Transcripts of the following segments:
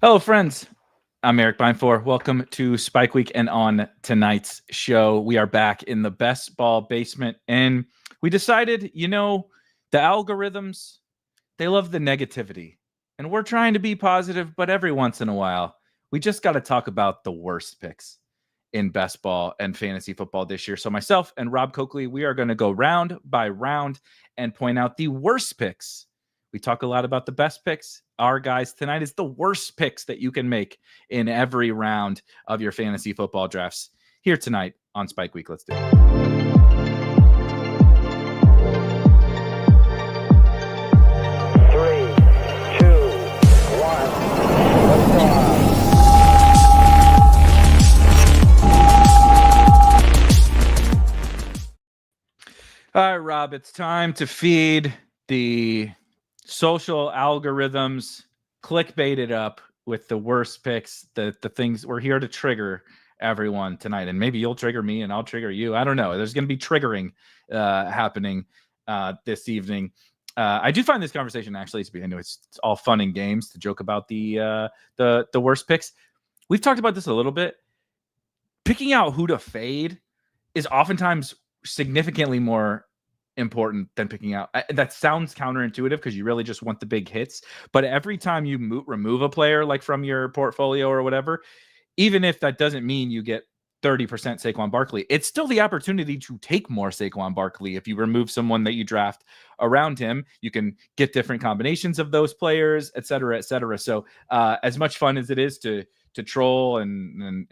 Hello, friends. I'm Erik Beimfohr. Welcome to Spike Week, and on tonight's show, we are back in the best ball basement, and we decided, the algorithms, they love the negativity, and we're trying to be positive, but every once in a while, we just got to talk about the worst picks in best ball and fantasy football this year. So myself and Rob Coakley, we are going to go round by round and point out the worst picks. We talk a lot about the best picks. Our guys tonight is the worst picks that you can make in every round of your fantasy football drafts here tonight on Spike Week. Let's do it. All right, Rob, it's time to feed the social algorithms, clickbait it up with the worst picks, the things we're here to trigger everyone tonight. And maybe you'll trigger me and I'll trigger you. I don't know. There's going to be triggering happening this evening. I do find this conversation actually to be, I know it's all fun and games to joke about the worst picks. We've talked about this a little bit. Picking out who to fade is oftentimes significantly more important than picking out. That sounds counterintuitive because you really just want the big hits. But every time you remove a player like from your portfolio or whatever, even if that doesn't mean you get 30% Saquon Barkley, it's still the opportunity to take more Saquon Barkley. If you remove someone that you draft around him, you can get different combinations of those players, et cetera, et cetera. So as much fun as it is to troll and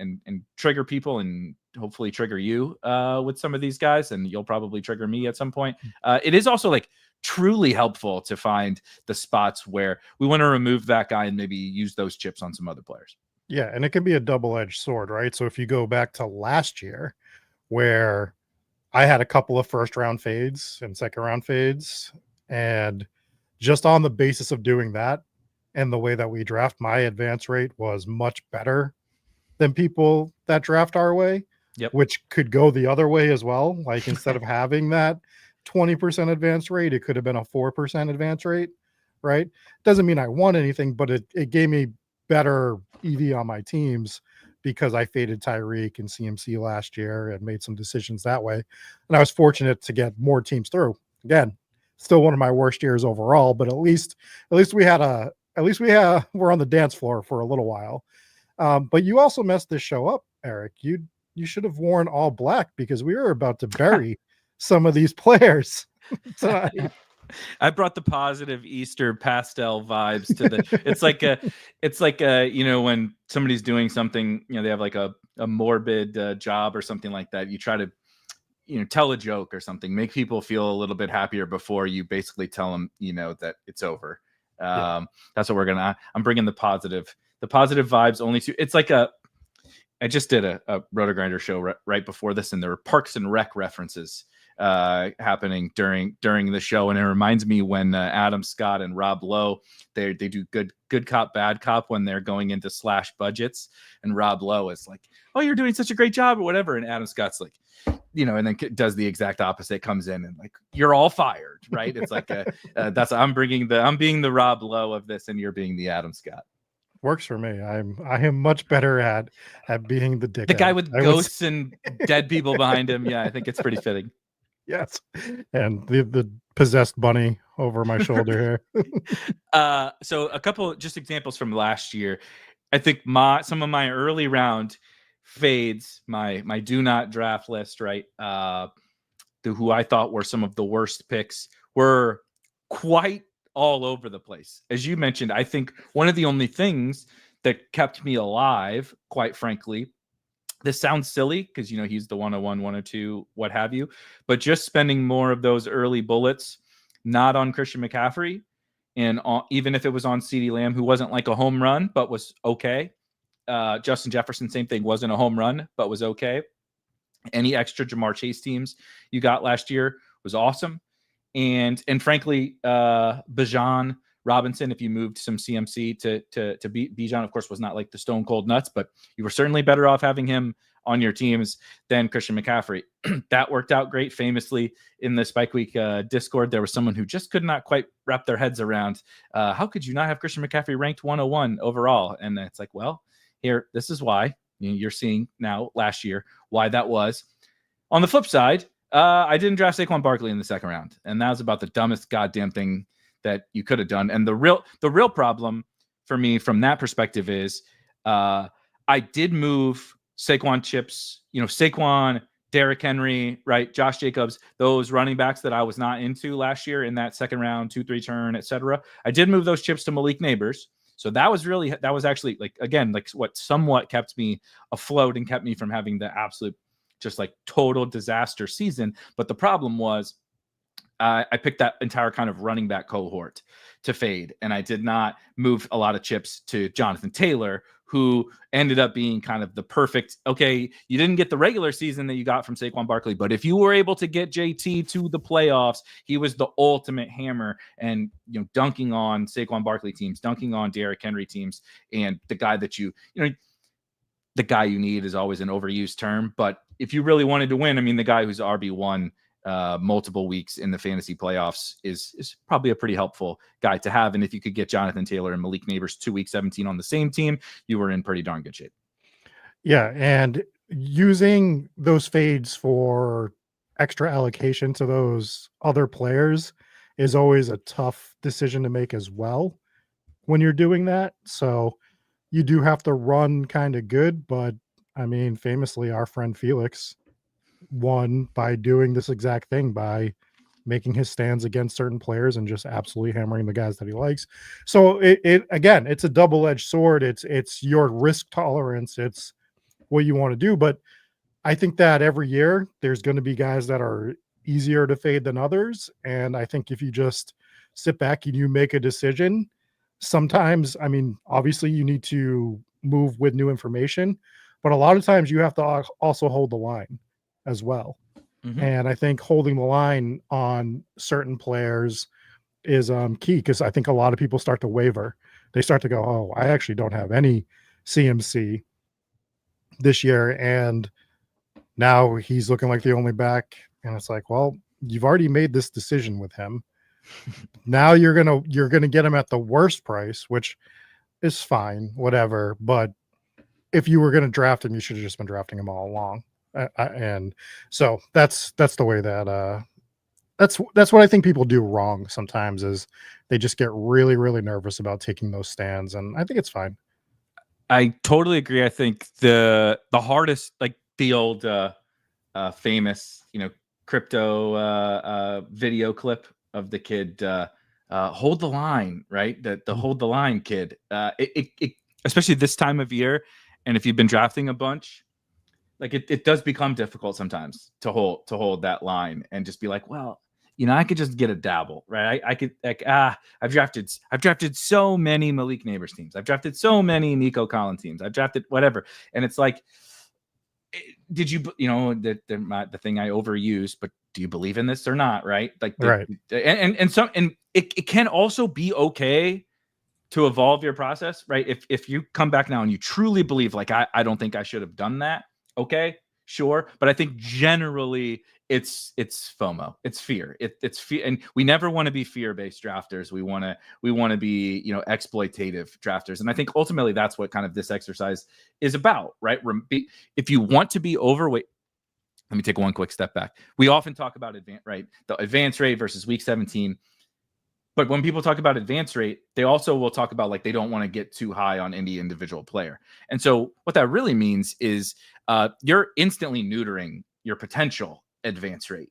trigger people and hopefully trigger you with some of these guys, and you'll probably trigger me at some point. It is also like truly helpful to find the spots where we want to remove that guy and maybe use those chips on some other players. Yeah, and it can be a double-edged sword, right? So if you go back to last year where I had a couple of first-round fades and second-round fades, and just on the basis of doing that and the way that we draft, my advance rate was much better than people that draft our way, which could go the other way as well. Like instead of having that 20% advance rate, it could have been a 4% advance rate, right? Doesn't mean I won anything, but it gave me better EV on my teams because I faded Tyreek and CMC last year and made some decisions that way. And I was fortunate to get more teams through. Again, still one of my worst years overall, but at least we're on the dance floor for a little while. But you also messed this show up, Erik. You should have worn all black because we were about to bury some of these players tonight. I brought the positive Easter pastel vibes to the. it's like when somebody's doing something, they have like a morbid job or something like that. You try to, tell a joke or something, make people feel a little bit happier before you basically tell them, that it's over. That's what I'm bringing the positive vibes only to. It's like I just did a Roto-Grinder show right before this, and there were Parks and Rec references happening during the show, and it reminds me when Adam Scott and Rob Lowe they do good cop bad cop when they're going into slash budgets, and Rob Lowe is like, "Oh, you're doing such a great job," or whatever, and Adam Scott's like, and then does the exact opposite, comes in and like, "You're all fired," right? It's like I'm being the Rob Lowe of this, and you're being the Adam Scott. Works for me. I am much better at being the dickhead. The guy with ghosts and dead people behind him. Yeah, I think it's pretty fitting. Yes, and the possessed bunny over my shoulder here. So a couple just examples from last year. I think some of my early round fades, my do not draft list, right? Who I thought were some of the worst picks were quite all over the place. As you mentioned, I think one of the only things that kept me alive, quite frankly, this sounds silly because, he's the 101, 102, what have you, but just spending more of those early bullets, not on Christian McCaffrey, and even if it was on CeeDee Lamb, who wasn't like a home run, but was okay. Justin Jefferson, same thing, wasn't a home run, but was okay. Any extra Jamar Chase teams you got last year was awesome. And frankly, Bijan Robinson, if you moved some CMC to Bijan, of course, was not like the stone cold nuts, but you were certainly better off having him on your teams than Christian McCaffrey. That worked out great. Famously, in the Spike Week Discord, there was someone who just could not quite wrap their heads around how could you not have Christian McCaffrey ranked 101 overall? And it's like, well, here, this is why. You're seeing now last year why that was. On the flip side, I didn't draft Saquon Barkley in the second round, and that was about the dumbest goddamn thing that you could have done. And the real problem for me from that perspective is I did move Saquon chips, Saquon, Derrick Henry, right, Josh Jacobs, those running backs that I was not into last year in that second round, 2-3 turn, etc. I did move those chips to Malik Neighbors. So that was actually what somewhat kept me afloat and kept me from having the absolute just like total disaster season. But the problem was I picked that entire kind of running back cohort to fade, and I did not move a lot of chips to Jonathan Taylor, who ended up being kind of the perfect, okay, you didn't get the regular season that you got from Saquon Barkley, but if you were able to get JT to the playoffs, he was the ultimate hammer and, dunking on Saquon Barkley teams, dunking on Derrick Henry teams, and the guy that the guy you need is always an overused term, but if you really wanted to win, I mean, the guy who's RB1 multiple weeks in the fantasy playoffs is probably a pretty helpful guy to have. And if you could get Jonathan Taylor and Malik Neighbors 2 week 17 on the same team, you were in pretty darn good shape. Yeah. And using those fades for extra allocation to those other players is always a tough decision to make as well when you're doing that. So you do have to run kind of good, but I mean, famously, our friend Felix won by doing this exact thing, by making his stands against certain players and just absolutely hammering the guys that he likes. So it again, it's a double-edged sword. It's your risk tolerance. It's what you want to do. But I think that every year there's going to be guys that are easier to fade than others. And I think if you just sit back and you make a decision, sometimes, I mean, obviously you need to move with new information, but a lot of times you have to also hold the line as well. Mm-hmm. And I think holding the line on certain players is key, because I think a lot of people start to waver. They start to go, oh, I actually don't have any CMC this year, and now he's looking like the only back. And it's like, well, you've already made this decision with him. Now you're gonna get him at the worst price, which is fine, whatever. But if you were gonna draft him, you should have just been drafting him all along. And so that's the way that that's what I think people do wrong sometimes, is they just get really, really nervous about taking those stands, and I think it's fine. I totally agree. I think the hardest, like the old famous crypto video clip of the kid hold the line, right? The hold the line kid. It especially this time of year, and if you've been drafting a bunch, like it does become difficult sometimes to hold that line and just be like, well, I could just get a dabble, right? I could I've drafted so many Malik Neighbors teams. I've drafted so many Nico Collins teams. I've drafted whatever. And it's like, did you, the thing I overuse, but do you believe in this or not? Right. Like, right. And it can also be okay to evolve your process, right? If you come back now and you truly believe, like, I don't think I should have done that. Okay, sure. But I think generally it's FOMO. It's fear. It's fear. And we never want to be fear-based drafters. We want to be, exploitative drafters. And I think ultimately that's what kind of this exercise is about, right? If you want to be overweight, let me take one quick step back. We often talk about the advance rate versus week 17. But when people talk about advance rate, they also will talk about, like, they don't want to get too high on any individual player. And so what that really means is you're instantly neutering your potential advance rate.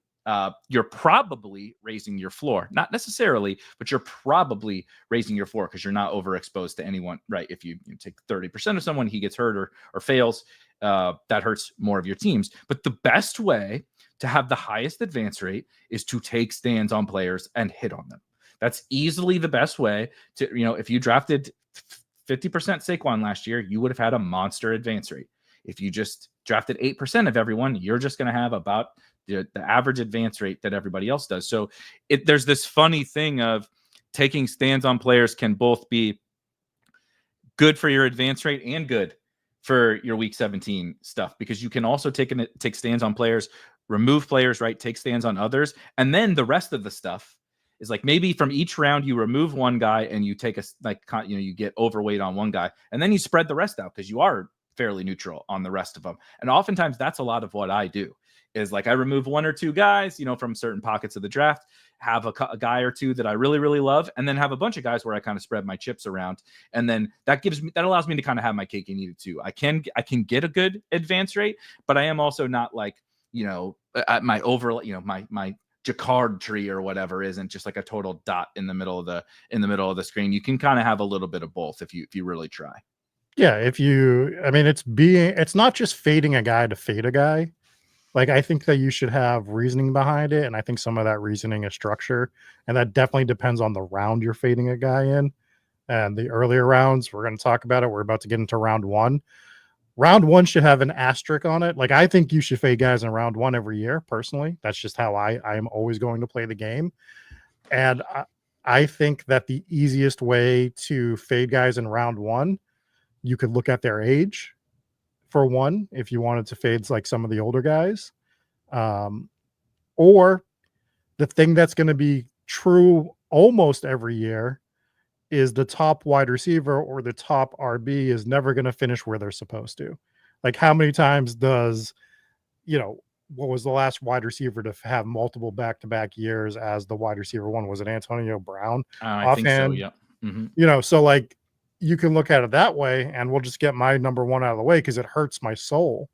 You're probably raising your floor, not necessarily, but you're probably raising your floor because you're not overexposed to anyone, right? If you take 30% of someone, he gets hurt or fails, that hurts more of your teams. But the best way to have the highest advance rate is to take stands on players and hit on them. That's easily the best way to, if you drafted 50% Saquon last year, you would have had a monster advance rate. If you just drafted 8% of everyone, you're just going to have about the average advance rate that everybody else does. So there's this funny thing of taking stands on players can both be good for your advance rate and good for your week 17 stuff, because you can also take stands on players, remove players, right? Take stands on others. And then the rest of the stuff is like, maybe from each round you remove one guy and you take you get overweight on one guy, and then you spread the rest out because you are fairly neutral on the rest of them. And oftentimes that's a lot of what I do, is like I remove one or two guys, from certain pockets of the draft, have a guy or two that I really, really love, and then have a bunch of guys where I kind of spread my chips around. And then that allows me to kind of have my cake and eat it too. I can get a good advance rate, but I am also not like, at my my Jacquard tree or whatever isn't just like a total dot in the middle of the screen. You can kind of have a little bit of both if you really try. Yeah, it's not just fading a guy to fade a guy. Like, I think that you should have reasoning behind it, and I think some of that reasoning is structure, and that definitely depends on the round you're fading a guy in. And the earlier rounds, we're going to talk about it. We're about to get into round one. Round one should have an asterisk on it. Like, I think you should fade guys in round one every year, personally. That's just how I am always going to play the game. And I think that the easiest way to fade guys in round one, you could look at their age, for one, if you wanted to fade like some of the older guys. Or the thing that's going to be true almost every year is the top wide receiver or the top RB is never going to finish where they're supposed to. Like, how many times does, what was the last wide receiver to have multiple back-to-back years as the wide receiver one? Was it Antonio Brown? I think so, yeah. Mm-hmm. So like, you can look at it that way, and we'll just get my number one out of the way because it hurts my soul.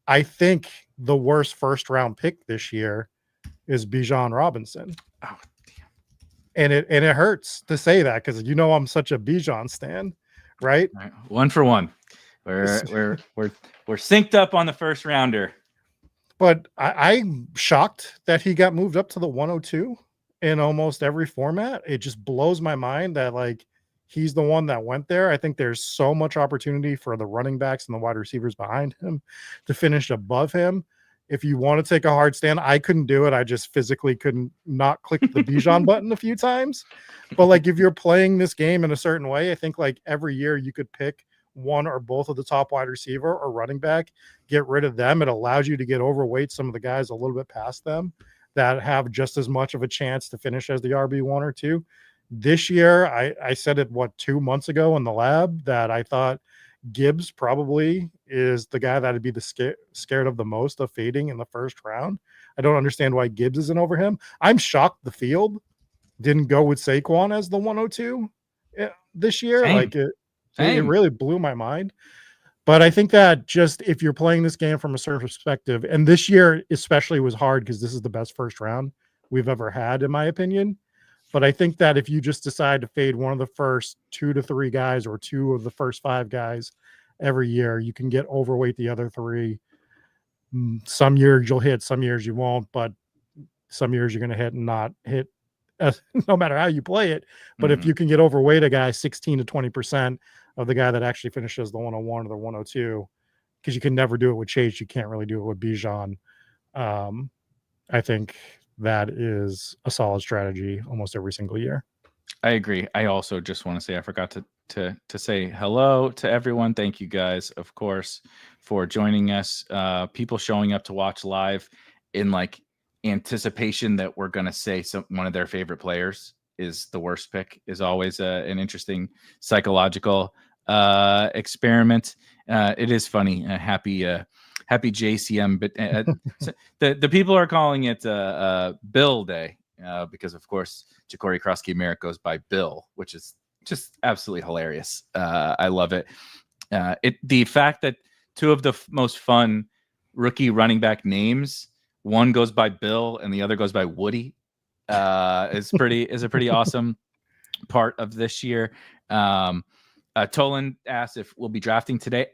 I think the worst first round pick this year is Bijan Robinson. Oh, damn. And it hurts to say that because I'm such a Bijan stan, right? All right, 1 for 1. We're synced up on the first rounder. But I'm shocked that he got moved up to the 102 in almost every format. It just blows my mind that like he's the one that went there. I think there's so much opportunity for the running backs and the wide receivers behind him to finish above him. If you want to take a hard stand, I couldn't do it. I just physically couldn't not click the Bijan button a few times. But like, if you're playing this game in a certain way, I think like every year you could pick one or both of the top wide receiver or running back, get rid of them. It allows you to get overweight some of the guys a little bit past them that have just as much of a chance to finish as the RB1 or 2. This year, I said it, 2 months ago in the lab, that I thought Gibbs probably is the guy that I'd be scared of the most of fading in the first round. I don't understand why Gibbs isn't over him. I'm shocked the field didn't go with Saquon as the 102 this year. Same. Like it really blew my mind. But I think that just if you're playing this game from a certain perspective, and this year especially was hard because this is the best first round we've ever had, in my opinion. But I think that if you just decide to fade one of the first 2 to 3 guys or 2 of the first 5 guys every year, you can get overweight the other 3. Some years you'll hit, some years you won't, but some years you're going to hit and not hit, no matter how you play it. But if you can get overweight a guy 16 to 20% of the guy that actually finishes the 101 or the 102, because you can never do it with Chase, you can't really do it with Bijan. I think that is a solid strategy almost every single year. I agree. I also just want to say I forgot to say hello to everyone. Thank you guys, of course, for joining us. People showing up to watch live in like anticipation that we're going to say one of their favorite players is the worst pick is always an interesting psychological experiment. It is funny. Happy JCM, but the people are calling it Bill Day because, of course, Ja'Cory Krosky-Merritt goes by Bill, which is just absolutely hilarious. I love it. The fact that 2 of the most fun rookie running back names, one goes by Bill and the other goes by Woody, is a pretty awesome part of this year. Tolan asked if we'll be drafting today.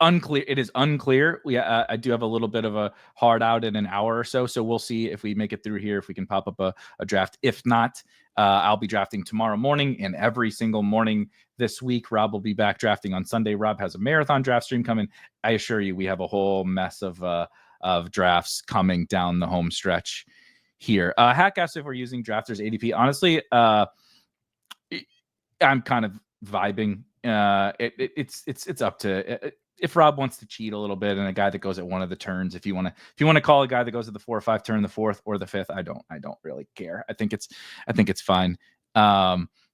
Unclear. It is unclear. I do have a little bit of a hard out in an hour or so we'll see if we make it through here, if we can pop up a draft. If not, I'll be drafting tomorrow morning and every single morning this week. Rob will be back drafting on Sunday. Rob has a marathon draft stream coming. I assure you, we have a whole mess of drafts coming down the home stretch here. Hack asked if we're using Drafters ADP. Honestly, I'm kind of vibing. It's up to if Rob wants to cheat a little bit, and a guy that goes at one of the turns, if you want to call a guy that goes at the 4 or 5 turn, the 4th or the 5th, I don't really care. I think it's fine.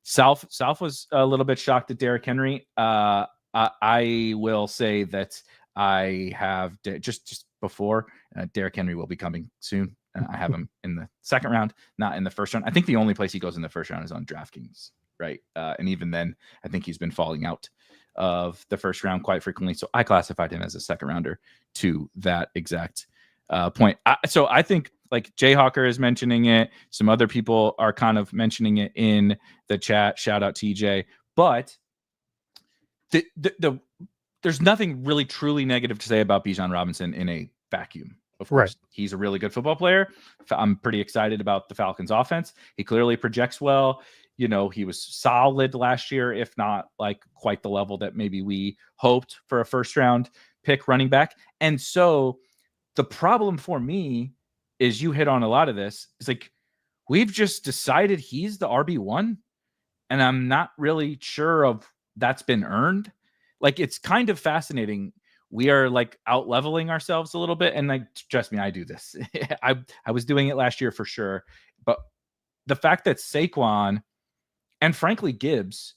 South was a little bit shocked at Derrick Henry. I will say that I have just before Derrick Henry will be coming soon. I have him in the second round, not in the first round. I think the only place he goes in the first round is on DraftKings, right? And even then, I think he's been falling out of the first round quite frequently. So I classified him as a second rounder to that exact point. So I think like Jayhawker is mentioning it. Some other people are kind of mentioning it in the chat. Shout out TJ. But there's nothing really truly negative to say about Bijan Robinson in a vacuum. Of course, he's a really good football player. I'm pretty excited about the Falcons offense. He clearly projects well. You know, he was solid last year, if not like quite the level that maybe we hoped for a first round pick running back. And so the problem for me is, you hit on a lot of this. It's like, we've just decided he's the RB1, and I'm not really sure of that's been earned. Like, it's kind of fascinating. We are like out leveling ourselves a little bit. And like, trust me, I do this. I was doing it last year for sure. But the fact that Saquon and frankly Gibbs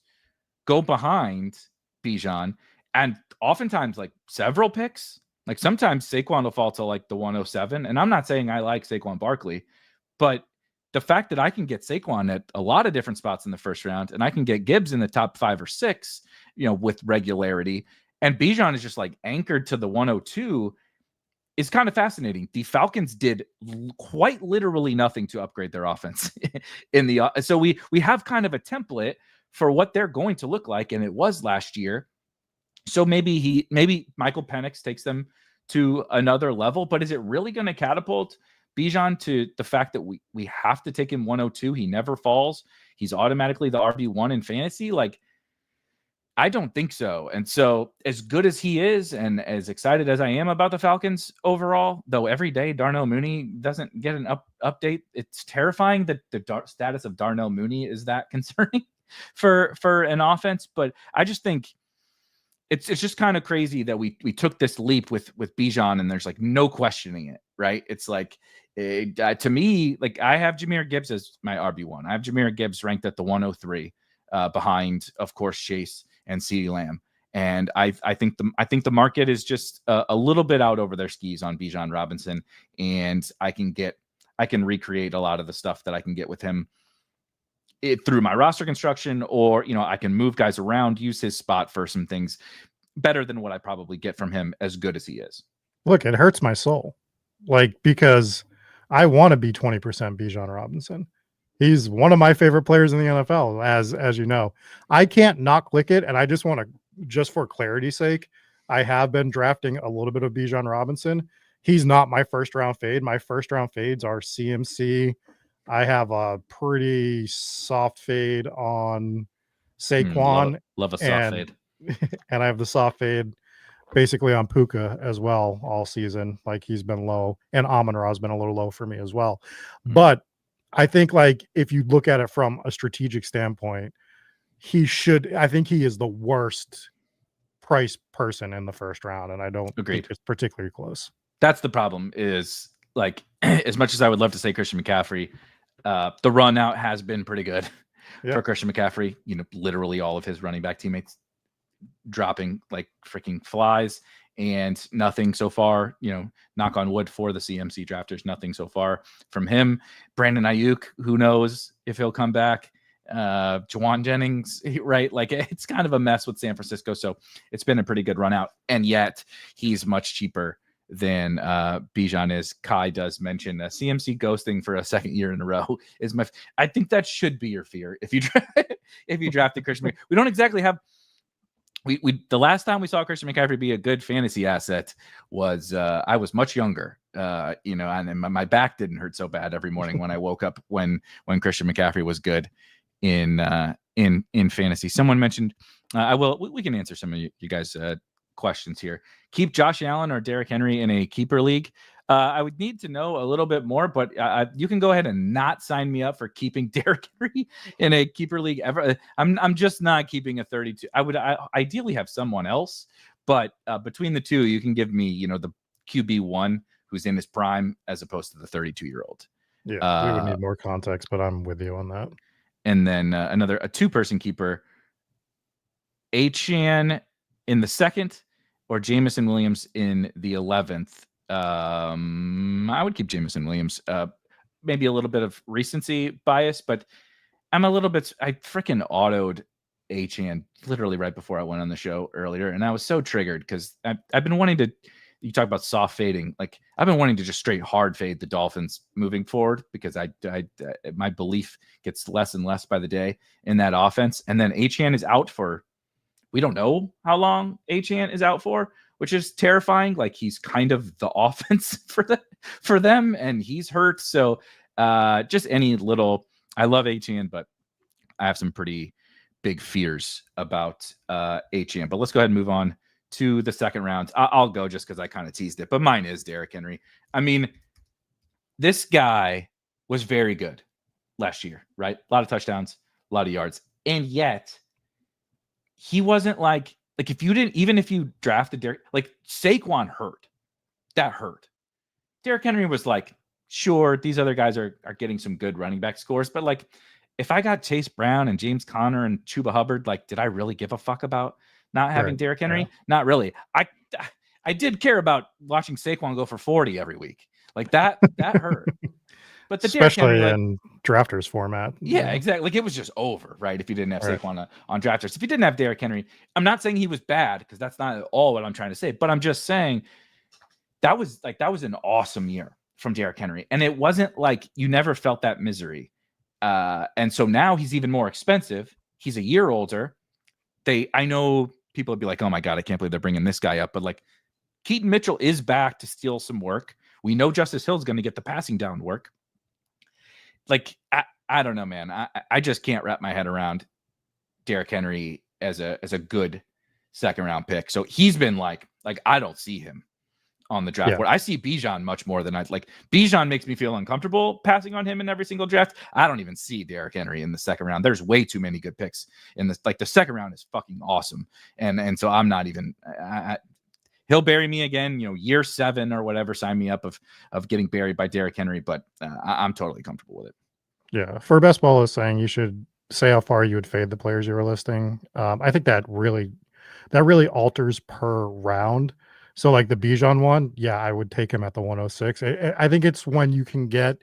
go behind Bijan, and oftentimes like several picks, like sometimes Saquon will fall to like the 107. And I'm not saying I like Saquon Barkley, but the fact that I can get Saquon at a lot of different spots in the first round, and I can get Gibbs in the top 5 or 6, you know, with regularity, and Bijan is just like anchored to the 102, is kind of fascinating. The Falcons did quite literally nothing to upgrade their offense in the so we have kind of a template for what they're going to look like, and it was last year. So maybe Michael Penix takes them to another level, but is it really going to catapult Bijan to the fact that we have to take him 102? He never falls. He's automatically the RB1 in fantasy. Like, I don't think so. And so as good as he is, and as excited as I am about the Falcons overall, though every day Darnell Mooney doesn't get an update, it's terrifying that the status of Darnell Mooney is that concerning for an offense. But I just think it's just kind of crazy that we took this leap with Bijan, and there's like no questioning it, right? It's like, to me, like, I have Jahmyr Gibbs as my RB1. I have Jahmyr Gibbs ranked at the 103, behind, of course, Chase and CeeDee Lamb. And I think the market is just a little bit out over their skis on Bijan Robinson, and I can recreate a lot of the stuff that I can get with him through my roster construction, or, you know, I can move guys around, use his spot for some things better than what I probably get from him, as good as he is. Look, it hurts my soul, like, because I want to be 20% Bijan Robinson. He's one of my favorite players in the NFL, as you know. I can't not click it, and I just want to, just for clarity's sake, I have been drafting a little bit of Bijan Robinson. He's not my first round fade. My first round fades are CMC. I have a pretty soft fade on Saquon. Love a soft fade. And I have the soft fade basically on Puka as well all season. Like, he's been low, and Amon-Ra has been a little low for me as well. But I think, like, if you look at it from a strategic standpoint, I think he is the worst price person in the first round, and I don't think it's particularly close. That's the problem, is like, as much as I would love to say Christian McCaffrey, the run out has been pretty good for Christian McCaffrey. You know, literally all of his running back teammates dropping like freaking flies, and nothing so far, you know, knock on wood for the CMC drafters, nothing so far from him. Brandon Ayuk, who knows if he'll come back. Juwan Jennings, right? Like, it's kind of a mess with San Francisco. So it's been a pretty good run out, and yet he's much cheaper than Bijan is. Kai does mention CMC ghosting for a second year in a row is I think that should be your fear if you drafted Christian. We don't exactly have. We the last time we saw Christian McCaffrey be a good fantasy asset was I was much younger, you know, and my back didn't hurt so bad every morning when I woke up when Christian McCaffrey was good in fantasy. Someone mentioned we can answer some of you guys questions here. Keep Josh Allen or Derrick Henry in a keeper league. I would need to know a little bit more, but you can go ahead and not sign me up for keeping Derrick Henry in a keeper league ever. I'm just not keeping a 32. I would ideally have someone else, But between the two, you can give me, the QB1 who's in his prime as opposed to the 32-year-old. Yeah, we would need more context, but I'm with you on that. And then a two-person keeper, Achane in the 2nd or Jameson Williams in the 11th. I would keep Jameson Williams. Maybe a little bit of recency bias, but I freaking autoed Achane literally right before I went on the show earlier, and I was so triggered because I've been wanting to. You talk about soft fading, like I've been wanting to just straight hard fade the Dolphins moving forward because my belief gets less and less by the day in that offense. And then Achane is out for, we don't know how long Achane is out for, which is terrifying. Like he's kind of the offense for them, and he's hurt. So just any little. I love Achane, but I have some pretty big fears about Achane. But let's go ahead and move on to the second round. I'll go just because I kind of teased it, but mine is Derrick Henry. I mean, this guy was very good last year, right? A lot of touchdowns, a lot of yards, and yet he wasn't like if you drafted Derrick, like Saquon hurt, that hurt. Derrick Henry was like, sure, these other guys are getting some good running back scores, but like if I got Chase Brown and James Conner and Chuba Hubbard, like did I really give a fuck about not having Derrick Henry? Yeah. Not really. I did care about watching Saquon go for 40 every week. Like that hurt. But the especially Henry, in drafters format. Yeah, exactly. Like it was just over, right? If you didn't have Saquon on drafters. If you didn't have Derrick Henry, I'm not saying he was bad because that's not at all what I'm trying to say. But I'm just saying that was an awesome year from Derrick Henry. And it wasn't like you never felt that misery. And so now he's even more expensive. He's a year older. I know people would be like, oh my God, I can't believe they're bringing this guy up. But like Keaton Mitchell is back to steal some work. We know Justice Hill's going to get the passing down work. Like, I don't know, man. I just can't wrap my head around Derrick Henry as a good second round pick. So he's been like I don't see him on the draft board. I see Bijan much more than Bijan makes me feel uncomfortable passing on him in every single draft. I don't even see Derrick Henry in the second round. There's way too many good picks in this. Like the second round is fucking awesome. And so I'm not even, he'll bury me again, year 7 or whatever, sign me up of getting buried by Derrick Henry, but I'm totally comfortable with it. Yeah. For Best Ball is saying you should say how far you would fade the players you were listing. I think that really alters per round. So like the Bijan one, yeah, I would take him at the 106. I think it's when you can get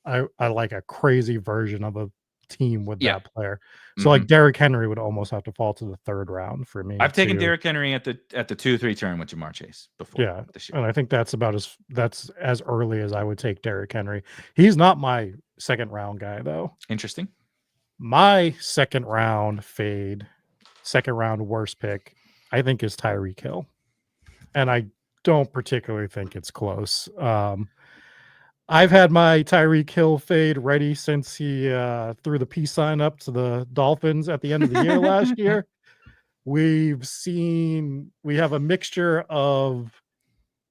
I like a crazy version of a team with that player. So like Derrick Henry would almost have to fall to the 3rd round for me. I've taken Derrick Henry at the 2-3 turn with Jamar Chase before. Yeah, and I think that's as early as I would take Derrick Henry. He's not my second round guy though. Interesting. My second round fade, second round worst pick, I think is Tyreek Hill. And I don't particularly think it's close. I've had my Tyreek Hill fade ready since he threw the peace sign up to the Dolphins at the end of the year last year. We have a mixture of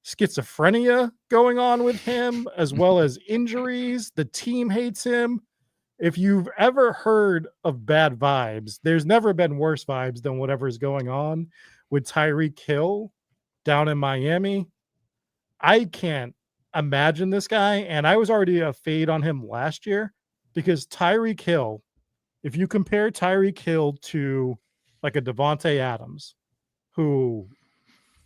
schizophrenia going on with him, as well as injuries. The team hates him. If you've ever heard of bad vibes, there's never been worse vibes than whatever's going on with Tyreek Hill down in Miami. I can't imagine this guy, and I was already a fade on him last year because Tyreek Hill, if you compare Tyreek Hill to like a Devontae Adams, who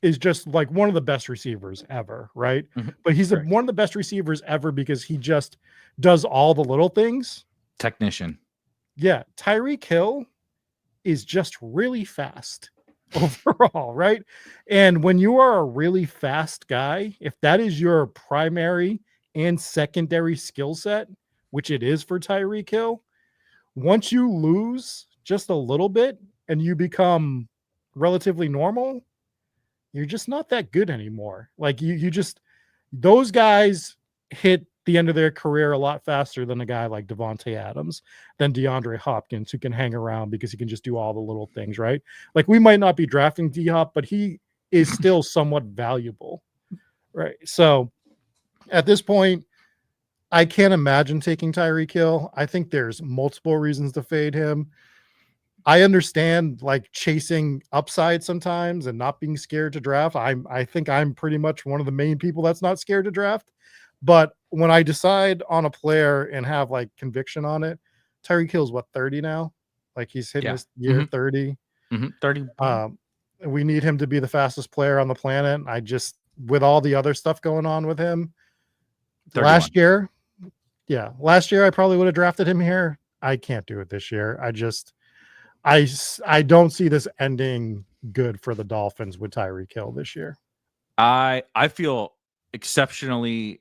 is just like one of the best receivers ever, right? Mm-hmm. But he's one of the best receivers ever because he just does all the little things. Technician. Yeah, Tyreek Hill is just really fast overall, right? And when you are a really fast guy, if that is your primary and secondary skill set, which it is for Tyreek Hill, once you lose just a little bit and you become relatively normal, you're just not that good anymore. Like you just, those guys hit the end of their career a lot faster than a guy like Devontae Adams, than DeAndre Hopkins, who can hang around because he can just do all the little things, right? Like we might not be drafting D-Hop, but he is still somewhat valuable, right? So at this point, I can't imagine taking Tyreek Hill. I think there's multiple reasons to fade him. I understand like chasing upside sometimes and not being scared to draft. I think I'm pretty much one of the main people that's not scared to draft. But when I decide on a player and have like conviction on it, Tyreek Hill's what, 30 now? Like he's hitting his year 30. 30. We need him to be the fastest player on the planet. I just, with all the other stuff going on with him 31. last year I probably would have drafted him here. I can't do it this year. I don't see this ending good for the Dolphins with Tyreek Hill this year. I feel exceptionally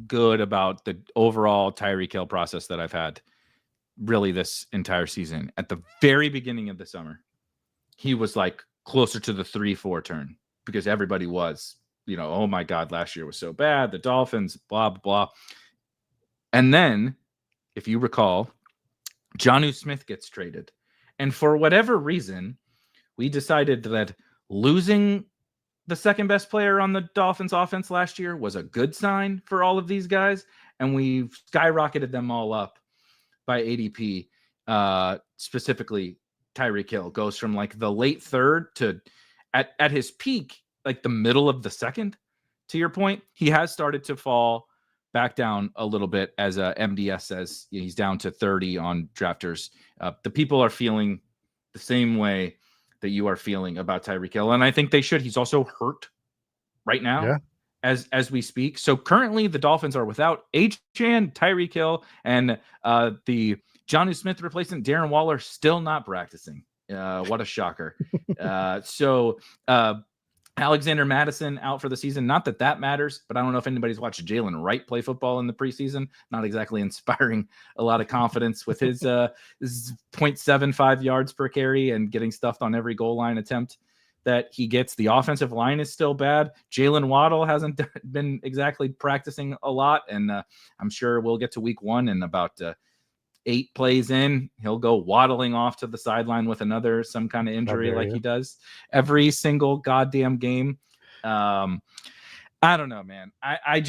good about the overall Tyreek Hill process that I've had really this entire season. At the very beginning of the summer, he was like closer to the 3-4 turn because everybody was, oh my God, last year was so bad. The Dolphins, blah, blah, blah. And then, if you recall, Jonnu Smith gets traded. And for whatever reason, we decided that losing the second best player on the Dolphins offense last year was a good sign for all of these guys. And we skyrocketed them all up by ADP. Specifically, Tyreek Hill goes from like the late third to at his peak, like the middle of the second. To your point, he has started to fall back down a little bit, as MDS says. He's down to 30 on drafters. The people are feeling the same way that you are feeling about Tyreek Hill, and I think they should. He's also hurt right now as we speak. So currently the Dolphins are without H-Chan, Tyreek Hill, and the Jonnu Smith replacement, Darren Waller, still not practicing. What a shocker. So Alexander Madison out for the season. Not that that matters, but I don't know if anybody's watched Jalen Wright play football in the preseason. Not exactly inspiring a lot of confidence with his 0.75 yards per carry and getting stuffed on every goal line attempt that he gets. The offensive line is still bad. Jalen Waddle hasn't been exactly practicing a lot, and I'm sure we'll get to week 1 and about 8 plays in, he'll go waddling off to the sideline with some kind of injury like he does every single goddamn game. I don't know, man. I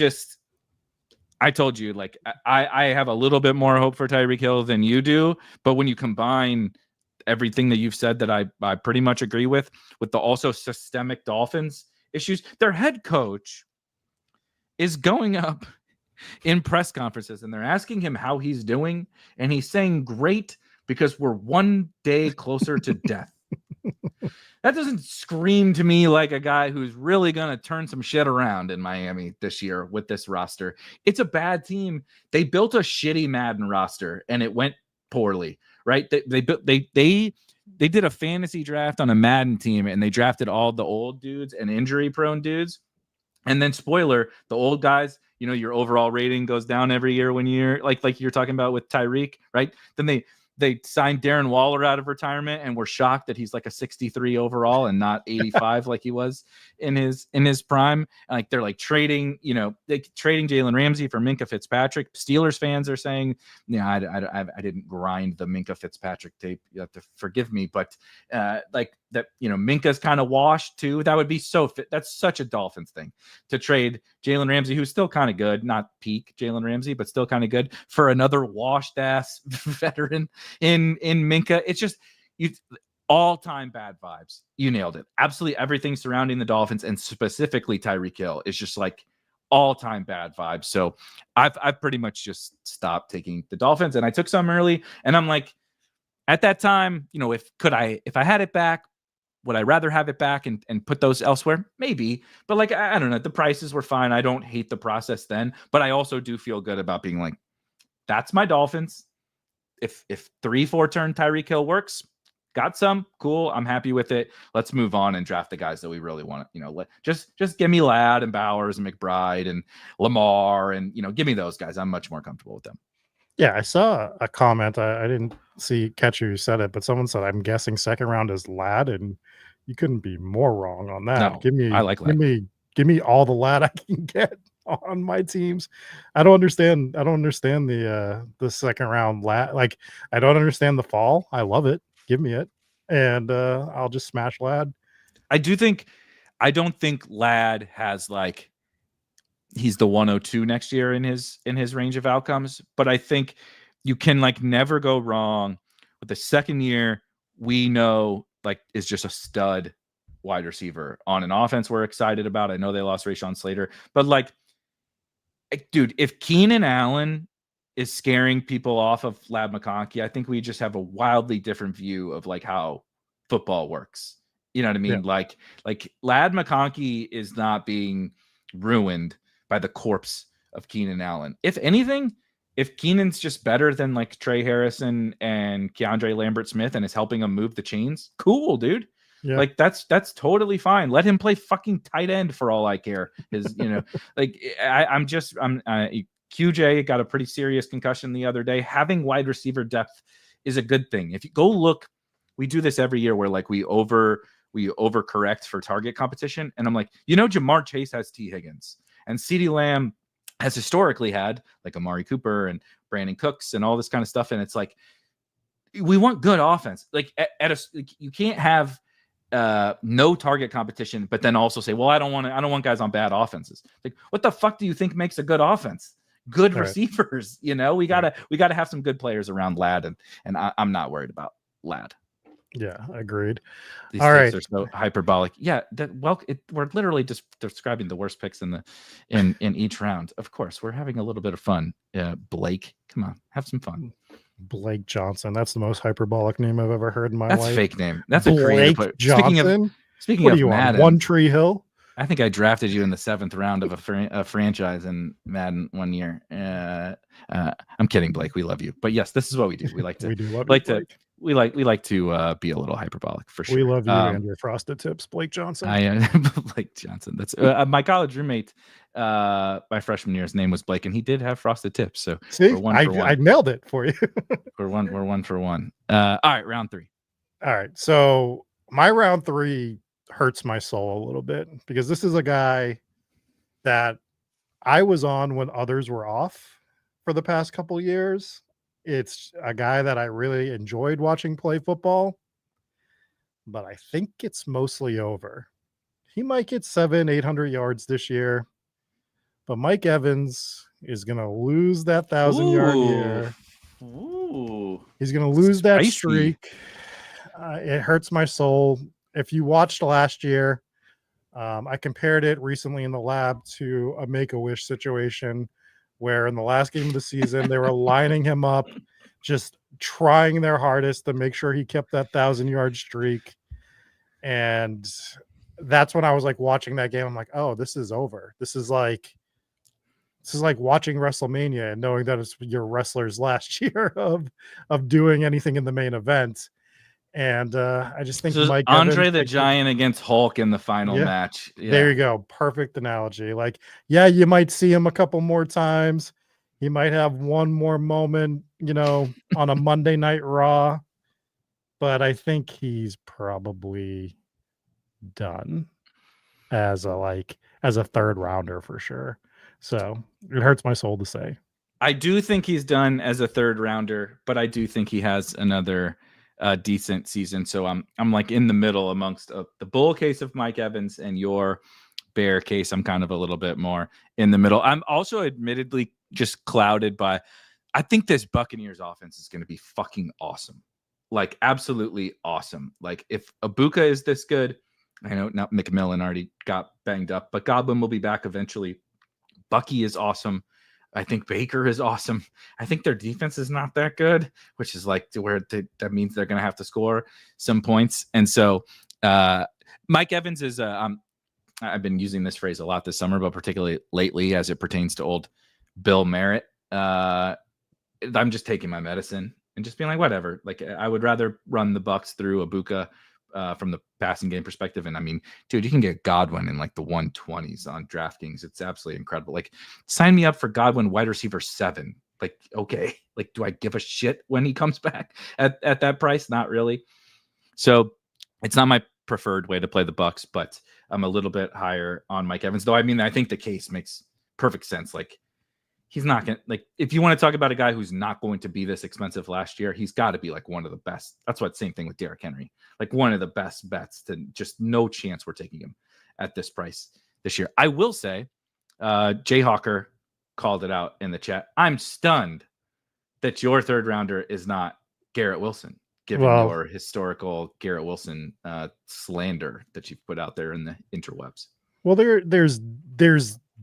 told you, like, I have a little bit more hope for Tyreek Hill than you do, but when you combine everything that you've said that I pretty much agree with the also systemic Dolphins issues, their head coach is going up in press conferences and they're asking him how he's doing, and he's saying great because we're one day closer to death. That doesn't scream to me like a guy who's really going to turn some shit around in Miami this year with this roster. It's a bad team. They built a shitty Madden roster and it went poorly, right? They did a fantasy draft on a Madden team and they drafted all the old dudes and injury prone dudes. And then, spoiler, the old guys, your overall rating goes down every year when you're like you're talking about with Tyreek, right? Then they signed Darren Waller out of retirement and were shocked that he's like a 63 overall and not 85 like he was in his prime. And like they're like trading Jalen Ramsey for Minkah Fitzpatrick. Steelers fans are saying, I didn't grind the Minkah Fitzpatrick tape. You have to forgive me, but like that, Minkah's kind of washed too. That would be so fit. That's such a Dolphins thing to trade Jalen Ramsey, who's still kind of good, not peak Jalen Ramsey, but still kind of good, for another washed ass veteran in Minkah. It's just all-time bad vibes. You nailed it. Absolutely everything surrounding the Dolphins and specifically Tyreek Hill is just like all-time bad vibes. So I've pretty much just stopped taking the Dolphins, and I took some early, and I'm like, at that time, if I had it back, would I rather have it back and put those elsewhere? Maybe. But like, I don't know. The prices were fine. I don't hate the process then, but I also do feel good about being like, that's my Dolphins. If 3-4 turn Tyreek Hill works, got some, cool. I'm happy with it. Let's move on and draft the guys that we really want. Just give me Ladd and Bowers and McBride and Lamar and, give me those guys. I'm much more comfortable with them. Yeah, I saw a comment. I didn't catch who said it, but someone said, I'm guessing second round is Ladd, and you couldn't be more wrong on that. No, I like Ladd. Give me all the Ladd I can get on my teams. I don't understand the second round Ladd. Like, I don't understand the fall. I love it. Give me it. And I'll just smash Ladd. I don't think Ladd has like, he's the 102 next year in his range of outcomes, but I think you can like never go wrong with the second year we know like is just a stud wide receiver. On an offense we're excited about. I know they lost Rashawn Slater, but like, dude, if Keenan Allen is scaring people off of Lad McConkey, I think we just have a wildly different view of like how football works. You know what I mean? Yeah. Like Lad McConkey is not being ruined by the corpse of Keenan Allen. If anything, if Keenan's just better than like Trey Harrison and Keandre Lambert Smith and is helping him move the chains, cool, dude. Yeah. Like that's totally fine. Let him play fucking tight end for all I care. His, you know, like I'm QJ got a pretty serious concussion the other day. Having wide receiver depth is a good thing. If you go look, we do this every year where like we overcorrect for target competition. And I'm like, you know, Jamar Chase has T. Higgins and CeeDee Lamb has historically had like Amari Cooper and Brandon Cooks and all this kind of stuff. And it's like, we want good offense. Like you can't have no target competition, but then also say, well, I don't want guys on bad offenses. Like, what the fuck do you think makes a good offense? Good receivers. You know, we gotta have some good players around Lad, and I'm not worried about Lad. Yeah, agreed. These all picks right, are so hyperbolic. Yeah, we're literally just describing the worst picks in each round. Of course, we're having a little bit of fun. Blake, come on, have some fun. Blake Johnson. That's the most hyperbolic name I've ever heard in my life. That's a fake name. That's Blake a creative player. Johnson. Speaking what of are you Madden, on? One Tree Hill. I think I drafted you in the 7th round of a franchise in Madden one year. I'm kidding, Blake. We love you, but yes, this is what we do. We like to we like to be a little hyperbolic for sure. We love you and your frosted tips, Blake Johnson. Blake Johnson. That's my college roommate. My freshman year, his name was Blake, and he did have frosted tips. So see, I nailed it for you. We're one for one. All right, round 3. All right, so my round 3 hurts my soul a little bit because this is a guy that I was on when others were off for the past couple years. It's a guy that I really enjoyed watching play football, but I think it's mostly over. He might get 700-800 yards this year, but Mike Evans is going to lose that 1,000-yard year. Ooh. He's going to lose that streak. It hurts my soul. If you watched last year, I compared it recently in the lab to a Make-A-Wish situation where in the last game of the season, they were lining him up, just trying their hardest to make sure he kept that 1,000-yard streak. And that's when I was like watching that game. I'm like, oh, this is over. This is like watching WrestleMania and knowing that it's your wrestler's last year of doing anything in the main event. And I just think Mike Andre Evans, the Giant against Hulk in the final match. Yeah. There you go. Perfect analogy. Like, yeah, you might see him a couple more times. He might have one more moment, on a Monday Night Raw. But I think he's probably done as a third rounder for sure. So it hurts my soul to say. I do think he's done as a third rounder, but I do think he has another decent season. So I'm like in the middle amongst the bull case of Mike Evans and your bear case. I'm kind of a little bit more in the middle. I'm also admittedly just clouded by, I think this Buccaneers offense is going to be fucking awesome. Like absolutely awesome. Like if Ibuka is this good, I know now McMillan already got banged up, but Godwin will be back eventually. Bucky is awesome. I think Baker is awesome. I think their defense is not that good, which is like that means they're going to have to score some points. And so Mike Evans is I've been using this phrase a lot this summer, but particularly lately as it pertains to old Bill Merritt. I'm just taking my medicine and just being like, whatever. Like I would rather run the Bucks through Ibuka from the passing game perspective. And I mean, dude, you can get Godwin in like the 120s on DraftKings. It's absolutely incredible. Like sign me up for Godwin wide receiver 7. Like, okay. Like, do I give a shit when he comes back at that price? Not really. So it's not my preferred way to play the Bucks, but I'm a little bit higher on Mike Evans, though. I mean, I think the case makes perfect sense. Like he's not going to, like, if you want to talk about a guy who's not going to be this expensive last year, he's got to be like one of the best. That's what, same thing with Derrick Henry, like one of the best bets. To just no chance we're taking him at this price this year. I will say, Jayhawker called it out in the chat. I'm stunned that your third rounder is not Garrett Wilson. given your historical Garrett Wilson slander that you've put out there in the interwebs. Well, there's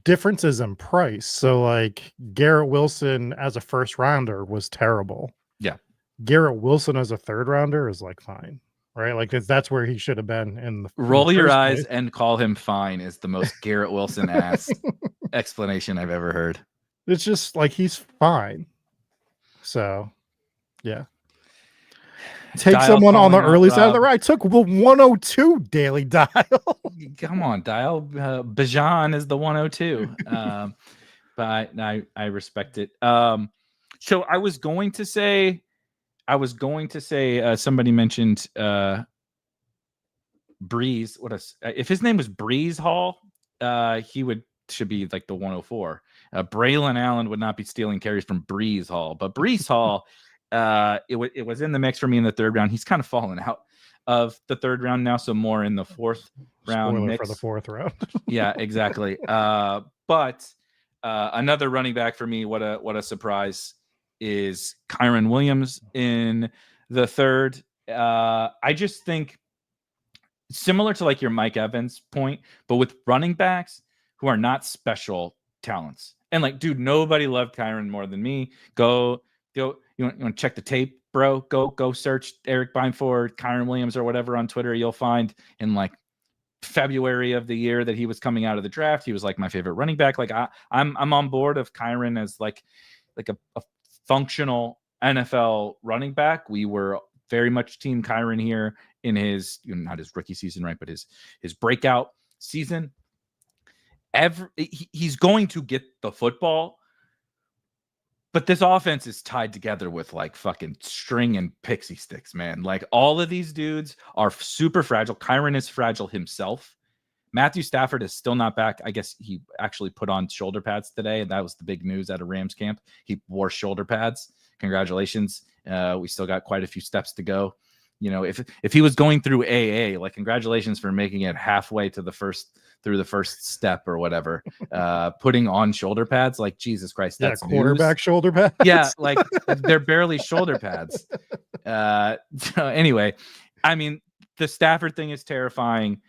differences in price. So like Garrett Wilson as a first rounder was terrible. Yeah. Garrett Wilson as a third rounder is like fine, right? Like that's where he should have been in the roll your eyes place. And call him fine is the most Garrett Wilson ass explanation I've ever heard. It's just like he's fine. So yeah. Take Dial someone on the early side of the right. Took the 102 daily dial. Come on, Dial. Bajan is the 102. But I respect it. So I was going to say somebody mentioned Breeze. If his name was Breeze Hall, he should be like the 104. Braylon Allen would not be stealing carries from Breeze Hall, but Breeze Hall, it was in the mix for me in the third round. He's kind of fallen out of the third round now, so more in the fourth round. Spoiler mix for the fourth round. Yeah, exactly. But another running back for me, what a surprise, is Kyren Williams in the third. I just think similar to like your Mike Evans point, but with running backs who are not special talents. And like, dude, nobody loved Kyren more than me. Go. You want to check the tape, bro? Go search Erik Beimfohr, Kyren Williams, or whatever on Twitter. You'll find in like February of the year that he was coming out of the draft, he was like my favorite running back. Like I'm on board of Kyren as like a functional NFL running back. We were very much team Kyren here in his, not his rookie season, right, but his breakout season. He's going to get the football, but this offense is tied together with like fucking string and pixie sticks, man. Like all of these dudes are super fragile. Kyren is fragile himself. Matthew Stafford is still not back. I guess he actually put on shoulder pads today, and that was the big news at a Rams camp. He wore shoulder pads. Congratulations. We still got quite a few steps to go. If he was going through AA, like congratulations for making it halfway to through the first step or whatever. Putting on shoulder pads, like Jesus Christ, that's quarterback news. Shoulder pads. Yeah, like they're barely shoulder pads. So anyway, I mean, the Stafford thing is terrifying.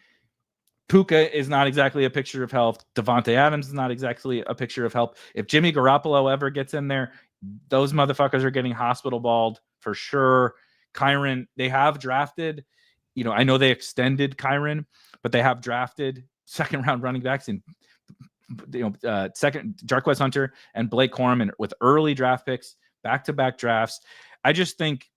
Puka is not exactly a picture of health. Devontae Adams is not exactly a picture of health. If Jimmy Garoppolo ever gets in there, those motherfuckers are getting hospital balled for sure. Kyren, they have drafted, I know they extended Kyren, but they have drafted second round running backs in, second Jarquez Hunter and Blake Corum with early draft picks, back-to-back drafts. I just think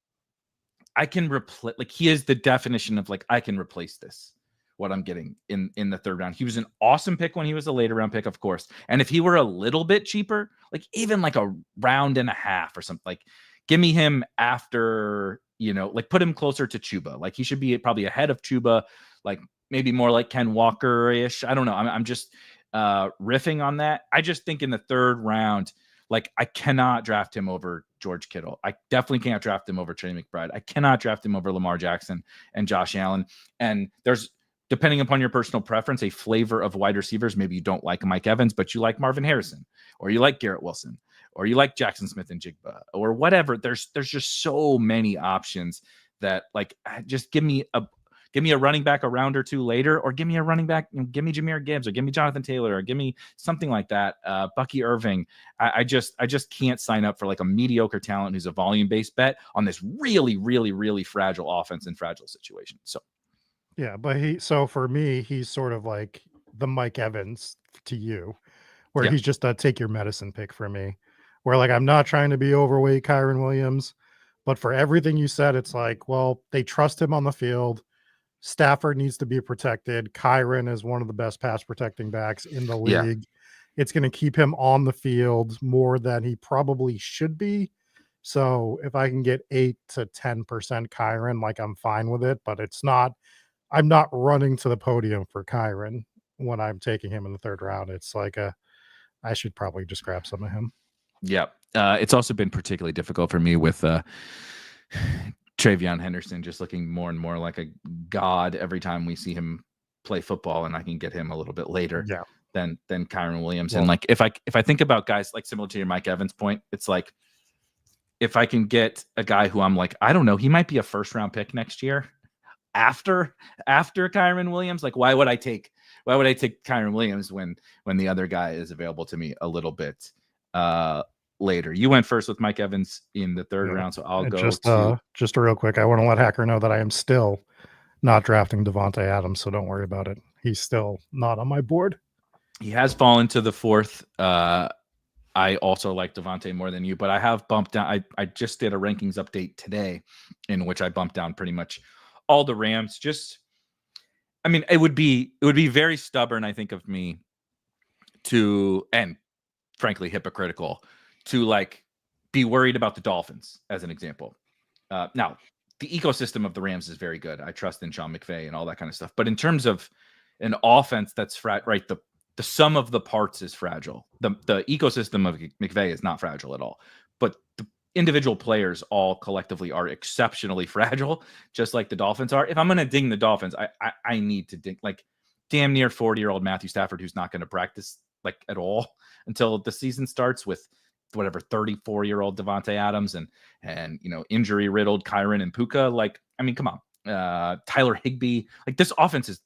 I can replace, like he is the definition of like, I can replace this. What I'm getting in the third round. He was an awesome pick when he was a later round pick, of course. And if he were a little bit cheaper, like even like a round and a half or something, like give me him after, like put him closer to Chuba. Like he should be probably ahead of Chuba, like maybe more like Ken Walker-ish. I don't know. I'm just riffing on that. I just think in the third round, like I cannot draft him over George Kittle. I definitely can't draft him over Trey McBride. I cannot draft him over Lamar Jackson and Josh Allen. And there's, depending upon your personal preference, a flavor of wide receivers. Maybe you don't like Mike Evans, but you like Marvin Harrison, or you like Garrett Wilson, or you like Jackson Smith and Jigba, or whatever. There's just so many options that like just give me a running back a round or two later, or give me a running back, give me Jahmyr Gibbs, or give me Jonathan Taylor, or give me something like that. Bucky Irving. I just can't sign up for like a mediocre talent who's a volume-based bet on this really, really, really fragile offense and fragile situation. So. Yeah, but so for me, he's sort of like the Mike Evans to you, where he's just a take your medicine pick for me. Where like I'm not trying to be overweight Kyren Williams, but for everything you said, it's like, well, they trust him on the field. Stafford needs to be protected. Kyren is one of the best pass protecting backs in the league. Yeah. It's going to keep him on the field more than he probably should be. So if I can get 8 to 10% Kyren, like I'm fine with it, but I'm not running to the podium for Kyren when I'm taking him in the third round. It's like I should probably just grab some of him. Yeah. It's also been particularly difficult for me with Travion Henderson just looking more and more like a god every time we see him play football, and I can get him a little bit later than Kyren Williams. Yeah. And like if I think about guys like similar to your Mike Evans point, it's like if I can get a guy who I'm like, I don't know, he might be a first round pick next year after Kyron Williams. Like, why would I take Kyron Williams when the other guy is available to me a little bit later? You went first with Mike Evans in the third round, so I'll go just real quick. I want to let Hacker know that I am still not drafting Devontae Adams, so don't worry about it. He's still not on my board. He has fallen to the fourth. I also like Devontae more than you, but I have bumped down. I just did a rankings update today in which I bumped down pretty much all the Rams. It would be very stubborn, I think, of me to, and frankly hypocritical, to like be worried about the Dolphins as an example. Now, the ecosystem of the Rams is very good. I trust in Sean McVay and all that kind of stuff. But in terms of an offense that's right, the sum of the parts is fragile. The ecosystem of McVay is not fragile at all. But the individual players all collectively are exceptionally fragile, just like the Dolphins are. If I'm going to ding the Dolphins, I need to ding like damn near 40-year-old Matthew Stafford, who's not going to practice like at all until the season starts, with whatever 34-year-old Devontae Adams and injury riddled Kyron and Puka. Like, I mean, come on, Tyler Higbee. Like, this offense is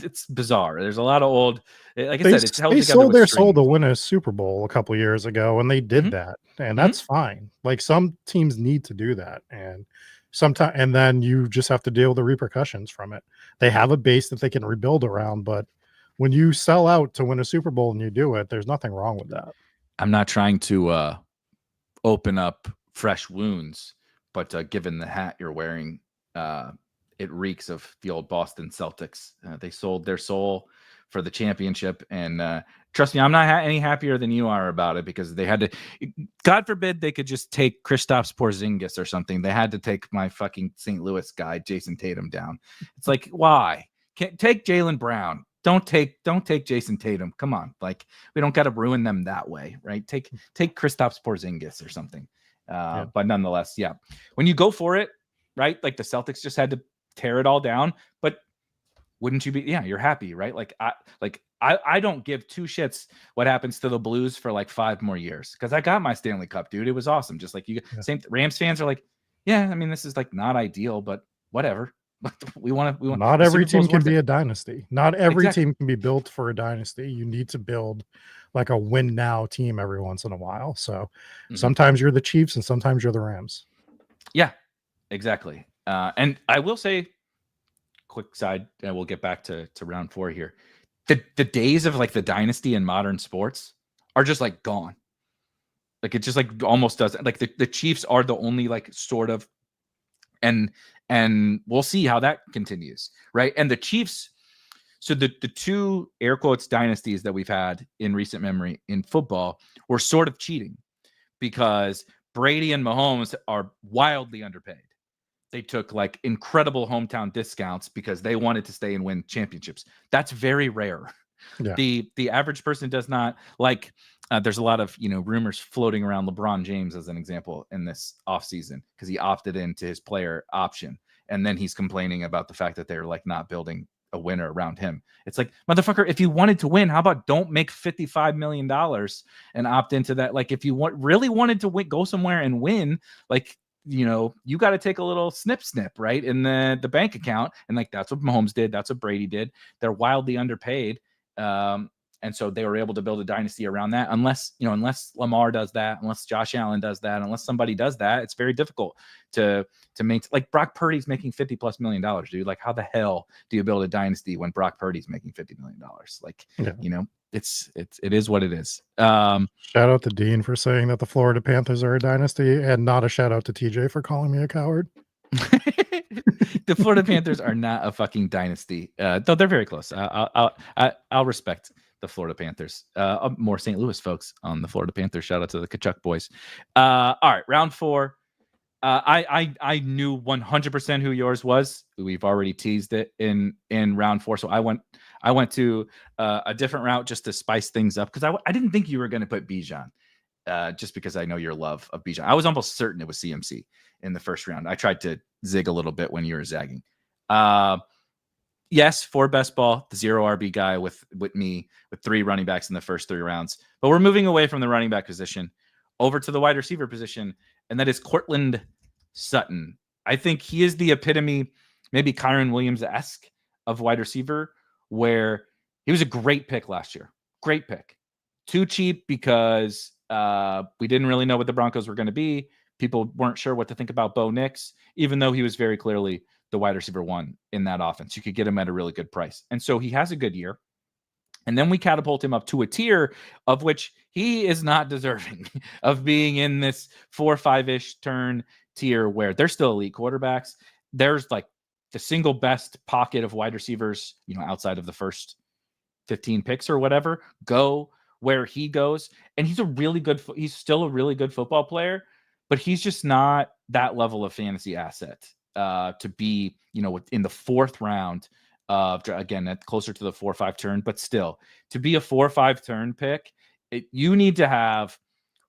it's bizarre. There's a lot of old, like I said, it's held they together. Sold their soul to win a Super Bowl a couple years ago, and they did that, and that's fine. Like, some teams need to do that, and sometimes, and then you just have to deal with the repercussions from it. They have a base that they can rebuild around, but when you sell out to win a Super Bowl and you do it, there's nothing wrong with that. I'm not trying to open up fresh wounds, but given the hat you're wearing, it reeks of the old Boston Celtics. They sold their soul for the championship, and trust me, I'm not any happier than you are about it, because they had to. God forbid they could just take Kristaps Porzingis or something. They had to take my fucking St. Louis guy, Jason Tatum, down. It's like, why? Can't take Jaylen Brown. Don't take Jason Tatum. Come on, like, we don't got to ruin them that way, right? Take Kristaps Porzingis or something. But nonetheless, yeah, when you go for it, right? Like, the Celtics just had to tear it all down, but wouldn't you be? Yeah, you're happy, right? I don't give two shits what happens to the Blues for like 5 more years, because I got my Stanley Cup, dude. It was awesome. Just like you, same Rams fans are like, yeah, I mean, this is like not ideal, but whatever. We want. Not every team can be a dynasty. Not every team can be built for a dynasty. You need to build like a win now team every once in a while. So sometimes you're the Chiefs and sometimes you're the Rams. Yeah, exactly. And I will say, quick side, and we'll get back to round 4 here. The days of like the dynasty in modern sports are just like gone. Like, it just like almost doesn't. Like, the Chiefs are the only like sort of, and we'll see how that continues, right? And the Chiefs, so the 2 air quotes dynasties that we've had in recent memory in football were sort of cheating, because Brady and Mahomes are wildly underpaid. They took like incredible hometown discounts because they wanted to stay and win championships. That's very rare. Yeah. The average person does not like. There's a lot of rumors floating around LeBron James as an example in this offseason, because he opted into his player option, and then he's complaining about the fact that they're like not building a winner around him. It's like, motherfucker, if you wanted to win, how about don't make $55 million and opt into that? Like, if you really wanted to win, go somewhere and win, like, you got to take a little snip, right, in the bank account. And like, that's what Mahomes did. That's what Brady did. They're wildly underpaid. And so they were able to build a dynasty around that. Unless Lamar does that, unless Josh Allen does that, unless somebody does that, it's very difficult to maintain. Like, Brock Purdy's making $50+ million, dude. Like, how the hell do you build a dynasty when Brock Purdy's making $50 million? Like, it is what it is. Shout out to Dean for saying that the Florida Panthers are a dynasty, and not a shout out to TJ for calling me a coward. The Florida Panthers are not a fucking dynasty, though they're very close. I'll respect the Florida Panthers. More St. Louis folks on the Florida Panthers. Shout out to the Kachuk boys. All right, round 4. I knew 100% who yours was. We've already teased it in round 4, so I went to a different route just to spice things up, because I didn't think you were going to put Bijan, just because I know your love of Bijan. I was almost certain it was CMC in the first round. I tried to zig a little bit when you were zagging. Yes, 4 best ball, the 0 RB guy with me, with 3 running backs in the first 3 rounds. But we're moving away from the running back position. over to the wide receiver position, and that is Courtland Sutton. I think he is the epitome, maybe Kyron Williams-esque of wide receiver, where he was a great pick last year. Great pick. Too cheap because we didn't really know what the Broncos were going to be. People weren't sure what to think about Bo Nix, even though he was very clearly the wide receiver one in that offense. You could get him at a really good price. And so he has a good year. And then we catapult him up to a tier of which he is not deserving of being in this 4 or 5-ish turn tier where they're still elite quarterbacks. There's like the single best pocket of wide receivers, outside of the first 15 picks or whatever, go where he goes. And he's still a really good football player, but he's just not that level of fantasy asset to be, in the 4th round again, closer to the 4 or 5 turn, but still to be a 4 or 5 turn pick, you need to have,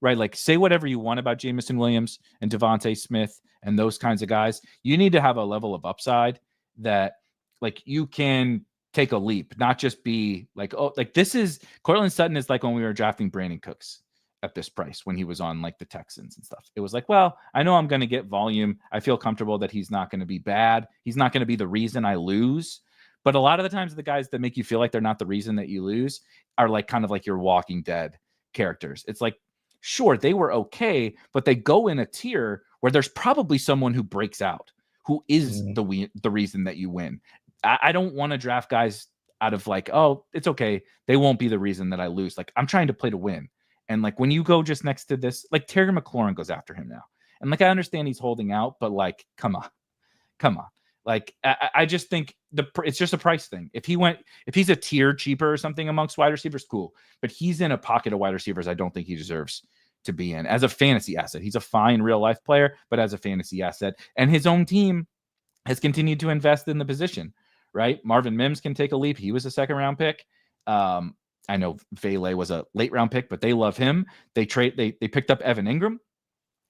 right? Like, say whatever you want about Jameson Williams and Devontae Smith and those kinds of guys. You need to have a level of upside that like you can take a leap, not just be like, oh, like this is Courtland Sutton is like when we were drafting Brandon Cooks at this price when he was on like the Texans and stuff. It was like, well, I know I'm going to get volume. I feel comfortable that he's not going to be bad. He's not going to be the reason I lose. But a lot of the times the guys that make you feel like they're not the reason that you lose are like kind of like your Walking Dead characters. It's like, sure, they were okay, but they go in a tier where there's probably someone who breaks out, who is the reason that you win. I don't want to draft guys out of like, oh, it's okay, they won't be the reason that I lose. Like, I'm trying to play to win. And like when you go just next to this, like Terry McLaurin goes after him now. And like I understand he's holding out, but like, come on. Like, I just think it's just a price thing. If he's a tier cheaper or something amongst wide receivers, cool. But he's in a pocket of wide receivers I don't think he deserves to be in as a fantasy asset. He's a fine real life player, but as a fantasy asset. And his own team has continued to invest in the position, right? Marvin Mims can take a leap. He was a 2nd round pick. I know Vele was a late round pick, but they love him. They picked up Evan Ingram,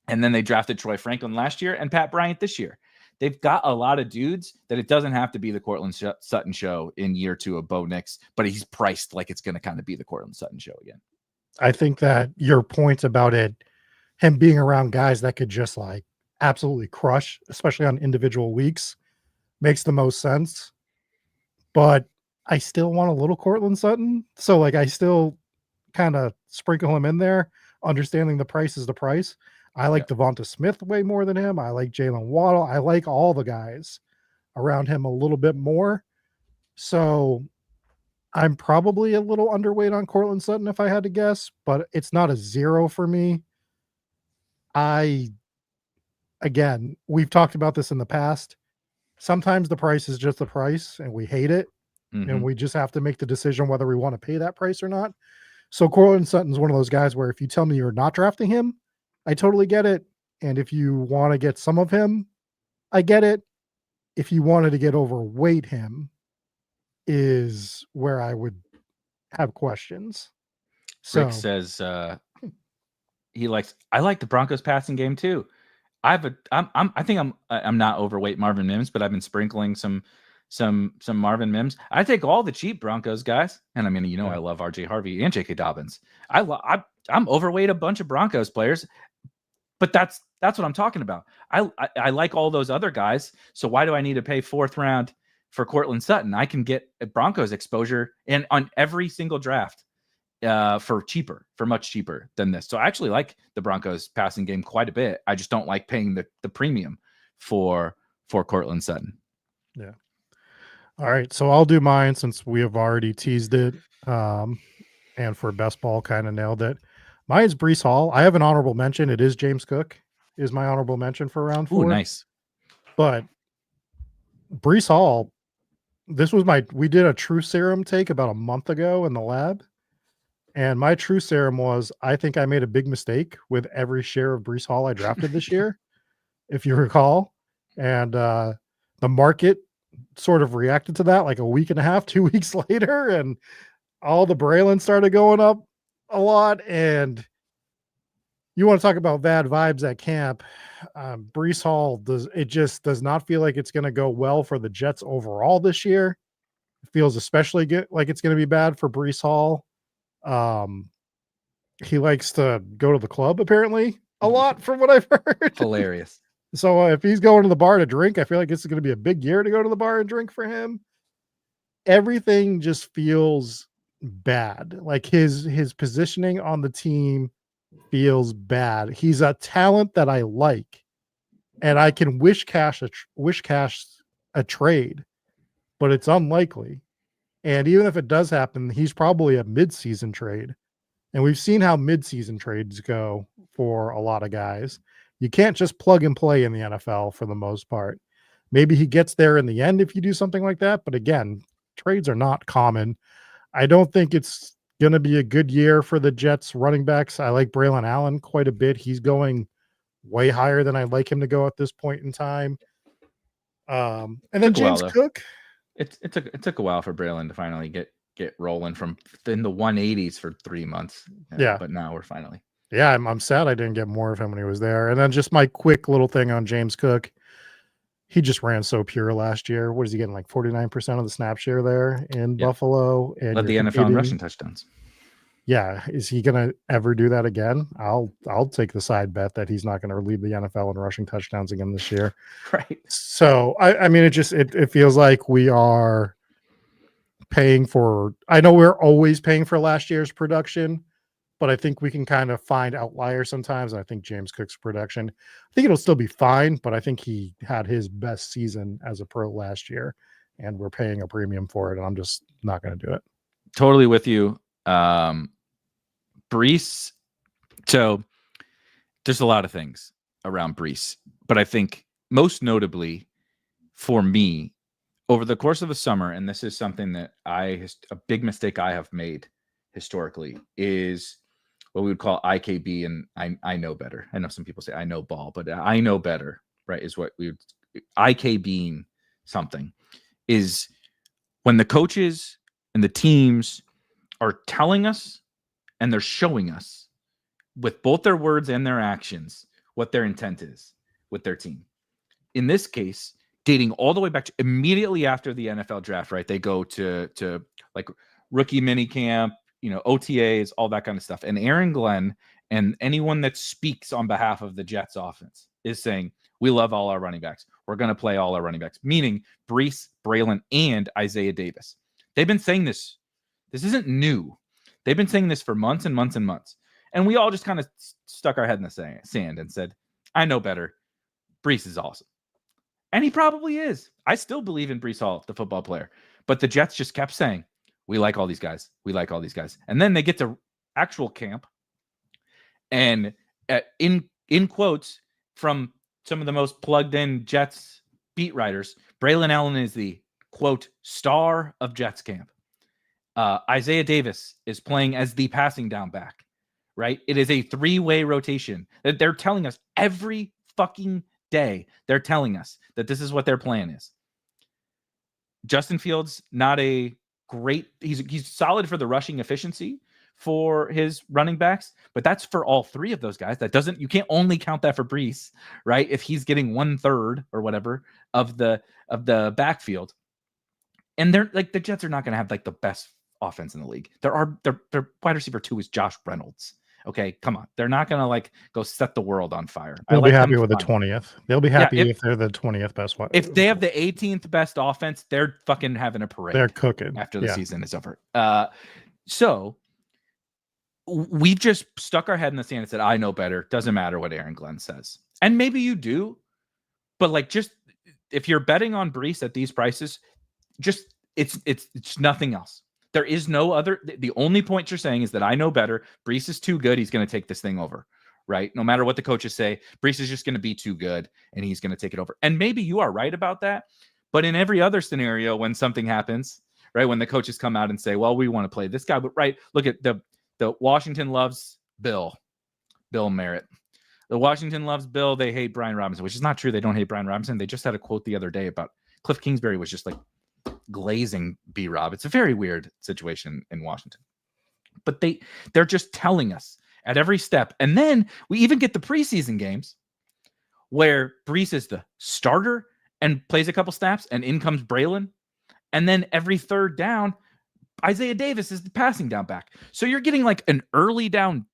and then they drafted Troy Franklin last year and Pat Bryant this year. They've got a lot of dudes that it doesn't have to be the Courtland Sutton show in year 2 of Bo Nix, but he's priced like it's going to kind of be the Courtland Sutton show again. I think that your point about him being around guys that could just like absolutely crush, especially on individual weeks, makes the most sense. But I still want a little Courtland Sutton. So like I still kind of sprinkle him in there, understanding the price is the price. I like Devonta Smith way more than him. I like Jalen Waddle. I like all the guys around him a little bit more. So I'm probably a little underweight on Courtland Sutton if I had to guess, but it's not a 0 for me. Again, we've talked about this in the past. Sometimes the price is just the price and we hate it. And we just have to make the decision whether we want to pay that price or not. So Courtland Sutton's one of those guys where if you tell me you're not drafting him, I totally get it. And if you want to get some of him, I get it. If you wanted to get overweight him is where I would have questions. So Rick says I like the Broncos passing game too. I think I'm not overweight Marvin Mims, but I've been sprinkling some Marvin Mims. I take all the cheap Broncos guys, and I mean, I love RJ Harvey and J.K. Dobbins. I'm overweight a bunch of Broncos players, but that's what I'm talking about. I like all those other guys, so why do I need to pay 4th round for Courtland Sutton? I can get a Broncos exposure and on every single draft for much cheaper than this. So I actually like the Broncos passing game quite a bit. I just don't like paying the premium for Courtland Sutton. Yeah. All right, so I'll do mine since we have already teased it, and for best ball kind of nailed it. Mine's Breece Hall. I have an honorable mention. It is James Cook is my honorable mention for round 4. Ooh, nice. But Breece Hall, we did a true serum take about a month ago in the lab, and my true serum was I think I made a big mistake with every share of Breece Hall I drafted this year, if you recall, and the market sort of reacted to that like a week and a half, 2 weeks later, and all the Braylon started going up a lot. And you want to talk about bad vibes at camp. Breece Hall does not feel like it's going to go well for the Jets overall this year. It feels especially good, like it's going to be bad for Breece Hall. he likes to go to the club apparently a lot from what I've heard. Hilarious. So if he's going to the bar to drink, I feel like this is going to be a big year to go to the bar and drink for him. Everything just feels bad. Like his positioning on the team feels bad. He's a talent that I like, and I can wish cash a trade, but it's unlikely. And even if it does happen, he's probably a mid-season trade. And we've seen how mid-season trades go for a lot of guys. You can't just plug and play in the NFL for the most part. Maybe he gets there in the end if you do something like that. But again, trades are not common. I don't think it's going to be a good year for the Jets running backs. I like Braylon Allen quite a bit. He's going way higher than I'd like him to go at this point in time. And then James Cook. It took a while for Braylon to finally get rolling from in the 180s for 3 months. Yeah. But now we're finally. Yeah, I'm sad I didn't get more of him when he was there. And then just my quick little thing on James Cook. He just ran so pure last year. What is he getting, like 49% of the snap share there in Buffalo? And led the NFL in rushing touchdowns. Yeah. Is he going to ever do that again? I'll take the side bet that he's not going to lead the NFL in rushing touchdowns again this year. Right. So, I mean, it feels like we are paying for, I know we're always paying for last year's production, but I think we can kind of find outliers sometimes. And I think James Cook's production, I think it'll still be fine, but I think he had his best season as a pro last year, and we're paying a premium for it. And I'm just not going to do it. Totally with you. Brees. So there's a lot of things around Brees, but I think most notably for me over the course of the summer, and this is something that a big mistake I have made historically, is what we would call IKB. And I know better. I know some people say I know ball, but I know better, right? Is what we would IKBing something is when the coaches and the teams are telling us and they're showing us with both their words and their actions what their intent is with their team. In this case, dating all the way back to immediately after the NFL draft, right? They go to like rookie mini camp, OTAs, all that kind of stuff. And Aaron Glenn and anyone that speaks on behalf of the Jets offense is saying, we love all our running backs. We're going to play all our running backs, meaning Brees, Braylon, and Isaiah Davis. They've been saying this. This isn't new. They've been saying this for months and months and months. And we all just kind of stuck our head in the sand and said, I know better. Brees is awesome. And he probably is. I still believe in Brees Hall, the football player. But the Jets just kept saying, we like all these guys. We like all these guys. And then they get to actual camp. And in quotes from some of the most plugged in Jets beat writers, Braylon Allen is the, quote, star of Jets camp. Isaiah Davis is playing as the passing down back, right? It is a 3-way rotation that they're telling us every fucking day. They're telling us that this is what their plan is. Justin Fields, not a great, he's solid for the rushing efficiency for his running backs, but that's for all 3 of those guys. You can't only count that for Brees, right? If he's getting 1/3 or whatever of the backfield. And they're like, the Jets are not going to have like the best offense in the league. Their wide receiver 2 is Josh Reynolds. Okay, come on. They're not going to like go set the world on fire. They'll be happy with the 20th. They'll be happy if they're the 20th best one. If they have the 18th best offense, they're fucking having a parade. They're cooking after the season is over. So we've just stuck our head in the sand and said, I know better. Doesn't matter what Aaron Glenn says. And maybe you do, but like, just if you're betting on Brees at these prices, just it's nothing else. There is no other. The only point you're saying is that I know better. Brees is too good. He's going to take this thing over, right? No matter what the coaches say, Brees is just going to be too good and he's going to take it over. And maybe you are right about that. But in every other scenario, when something happens, right, when the coaches come out and say, well, we want to play this guy, but right, look at the Washington loves Bill Merritt. The Washington loves Bill. They hate Brian Robinson, which is not true. They don't hate Brian Robinson. They just had a quote the other day about Cliff Kingsbury was just like glazing B-Rob. It's a very weird situation in Washington. But they're just telling us at every step. And then we even get the preseason games where Brees is the starter and plays a couple snaps, and in comes Braylon. And then every third down, Isaiah Davis is the passing down back. So you're getting like an early down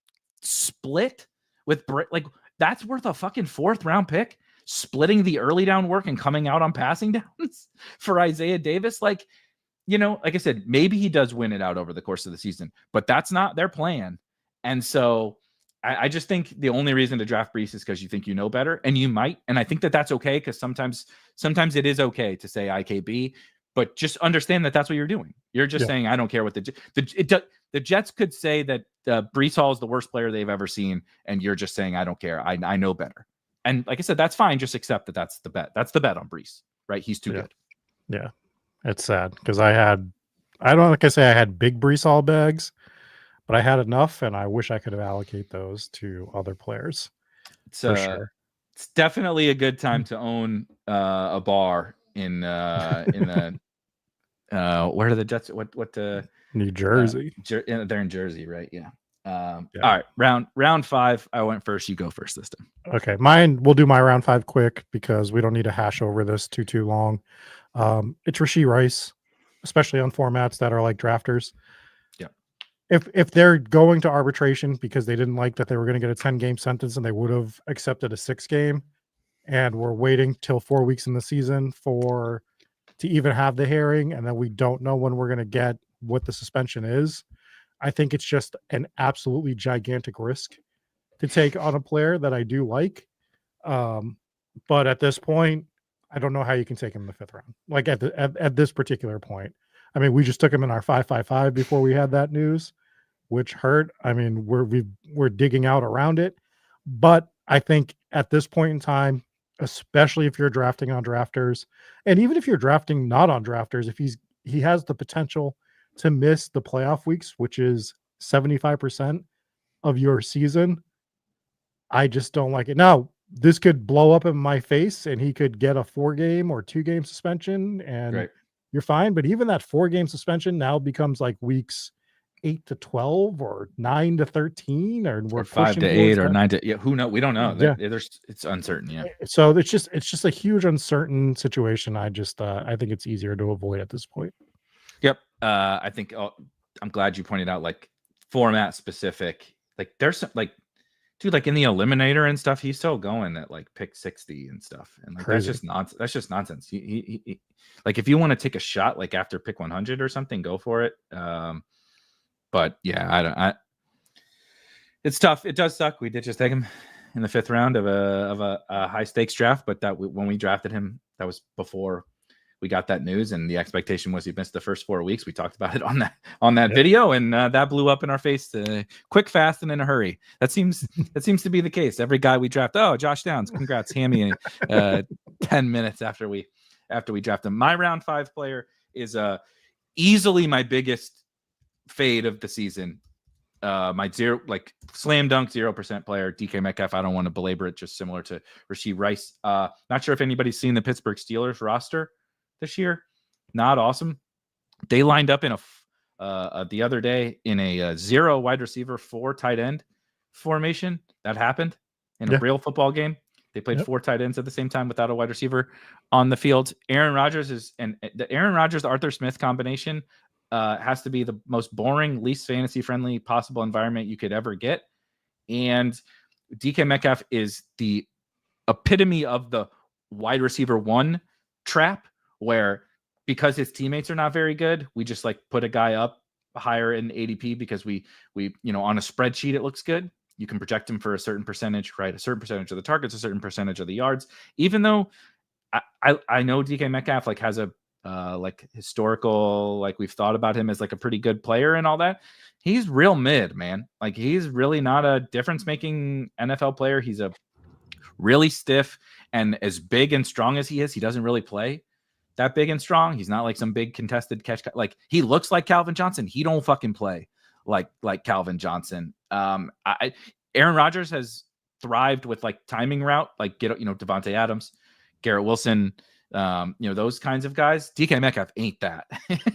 split with like that's worth a fucking 4th round pick, splitting the early down work and coming out on passing downs for Isaiah Davis. Like, you know, like I said, maybe he does win it out over the course of the season, but that's not their plan. And so I just think the only reason to draft Breece is because you think you know better, and you might. And I think that that's okay, because sometimes it is okay to say IKB, but just understand that that's what you're doing. You're just saying, I don't care what the Jets could say that Breece Hall is the worst player they've ever seen, and you're just saying, I don't care. I know better. And like I said, that's fine. Just accept that that's the bet. That's the bet on Breece, right? He's too good. Yeah. It's sad because I don't like I say I had big Breece Hall bags, but I had enough, and I wish I could have allocated those to other players. For sure. It's definitely a good time to own a bar in the where are the Jets? What New Jersey? They're in Jersey, right? Yeah. All right, round 5. I went first. You go first this time. Okay, we'll do my round 5 quick because we don't need to hash over this too long. It's Rashee Rice, especially on formats that are like drafters. Yeah. If they're going to arbitration because they didn't like that they were going to get a 10-game sentence and they would have accepted a 6-game, and we're waiting till 4 weeks in the season to even have the hearing, and then we don't know when we're going to get what the suspension is, I think it's just an absolutely gigantic risk to take on a player that I do like. But at this point, I don't know how you can take him in the 5th round. Like at this particular point, I mean, we just took him in our 5-5-5 before we had that news, which hurt. I mean, we're digging out around it, but I think at this point in time, especially if you're drafting on drafters, and even if you're drafting not on drafters, if he has the potential to miss the playoff weeks, which is 75% of your season, I just don't like it. Now, this could blow up in my face and he could get a 4-game or 2-game suspension and you're fine. But even that 4-game suspension now becomes like weeks 8 to 12 or 9 to 13, or 5 to 8 or 9 to, who knows? We don't know. Yeah. It's uncertain. Yeah. So it's just a huge uncertain situation. I think it's easier to avoid at this point. Yep. I think I'm glad you pointed out like format specific. Like there's some, like, dude, like in the eliminator and stuff, he's still going at like pick 60 and stuff. And like, that's just nonsense. He like, if you want to take a shot, like after pick 100 or something, go for it. But yeah, it's tough. It does suck. We did just take him in the 5th round of a high stakes draft, but when we drafted him, that was before we got that news, and the expectation was he missed the first 4 weeks. We talked about it on that video, and that blew up in our face quick, fast, and in a hurry. That seems to be the case. Every guy we draft, Josh Downs, congrats, hammy. 10 minutes after we draft him. My round 5 player is easily my biggest fade of the season. My slam dunk 0% player, DK Metcalf. I don't want to belabor it. Just similar to Rashee Rice. Not sure if anybody's seen the Pittsburgh Steelers roster this year. Not awesome. They lined up in the other day in a 0 wide receiver, 4 tight end formation. That happened in a real football game. They played 4 tight ends at the same time without a wide receiver on the field. Aaron Rodgers the Aaron Rodgers Arthur Smith combination has to be the most boring, least fantasy friendly possible environment you could ever get. And DK Metcalf is the epitome of the wide receiver 1 trap, where because his teammates are not very good, we just like put a guy up higher in ADP because we on a spreadsheet it looks good. You can project him for a certain percentage, right? A certain percentage of the targets, a certain percentage of the yards. Even though I know DK Metcalf like has a like historical, like we've thought about him as like a pretty good player and all that. He's real mid, man. Like he's really not a difference making NFL player. He's a really stiff, and as big and strong as he is, he doesn't really play that big and strong. He's not like some big contested catch. Like he looks like Calvin Johnson. He don't fucking play like Calvin Johnson. Aaron Rodgers has thrived with like timing route, like Devontae Adams, Garrett Wilson, those kinds of guys. DK Metcalf ain't that.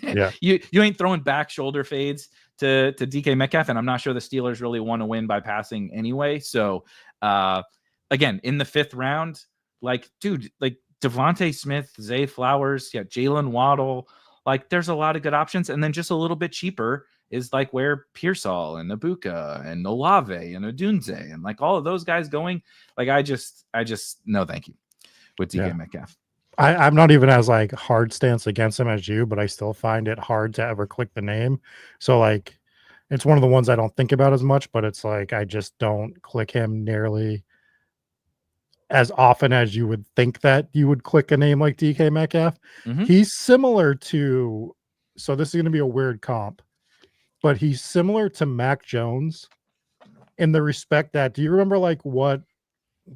Yeah. You ain't throwing back shoulder fades to DK Metcalf, and I'm not sure the Steelers really want to win by passing anyway. So again, in the 5th round, like, dude, like Devontae Smith, Zay Flowers, Jalen Waddle, like there's a lot of good options. And then just a little bit cheaper is like where Pearsall and Ibuka and Olave and Odunze and like all of those guys going. Like I just no thank you with DK Metcalf. I'm not even as like hard stance against him as you, but I still find it hard to ever click the name. So like it's one of the ones I don't think about as much, but it's like I just don't click him nearly as often as you would think that you would click a name like DK Metcalf. Mm-hmm. He's similar to, so this is going to be a weird comp, but he's similar to Mac Jones in the respect that, do you remember like what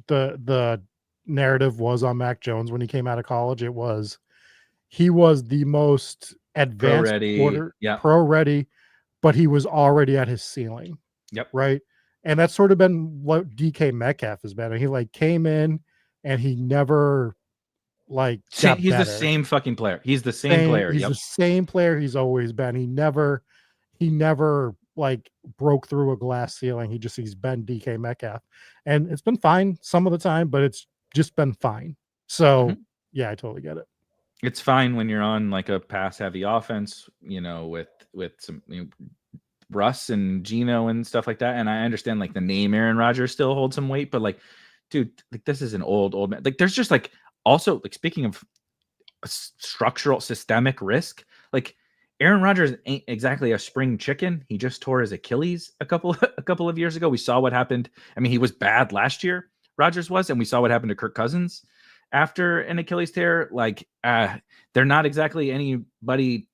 the narrative was on Mac Jones when he came out of college? It was, he was the most advanced pro ready, but he was already at his ceiling. Yep. Right. And that's sort of been what DK Metcalf has been. He like came in and he never like got he's better. The same fucking player. He's the same player. He's the same player he's always been. He never like broke through a glass ceiling. He's been DK Metcalf. And it's been fine some of the time, but it's just been fine. So yeah, I totally get it. It's fine when you're on like a pass heavy offense, you know, with some Russ and Geno and stuff like that. And I understand like the name Aaron Rodgers still holds some weight, but like, dude, like this is an old man. Like there's just like also like speaking of structural systemic risk, like Aaron Rodgers ain't exactly a spring chicken. He just tore his Achilles a couple of years ago. We saw what happened. I mean, he was bad last year, Rodgers was, and we saw what happened to Kirk Cousins after an Achilles tear. Like they're not exactly anybody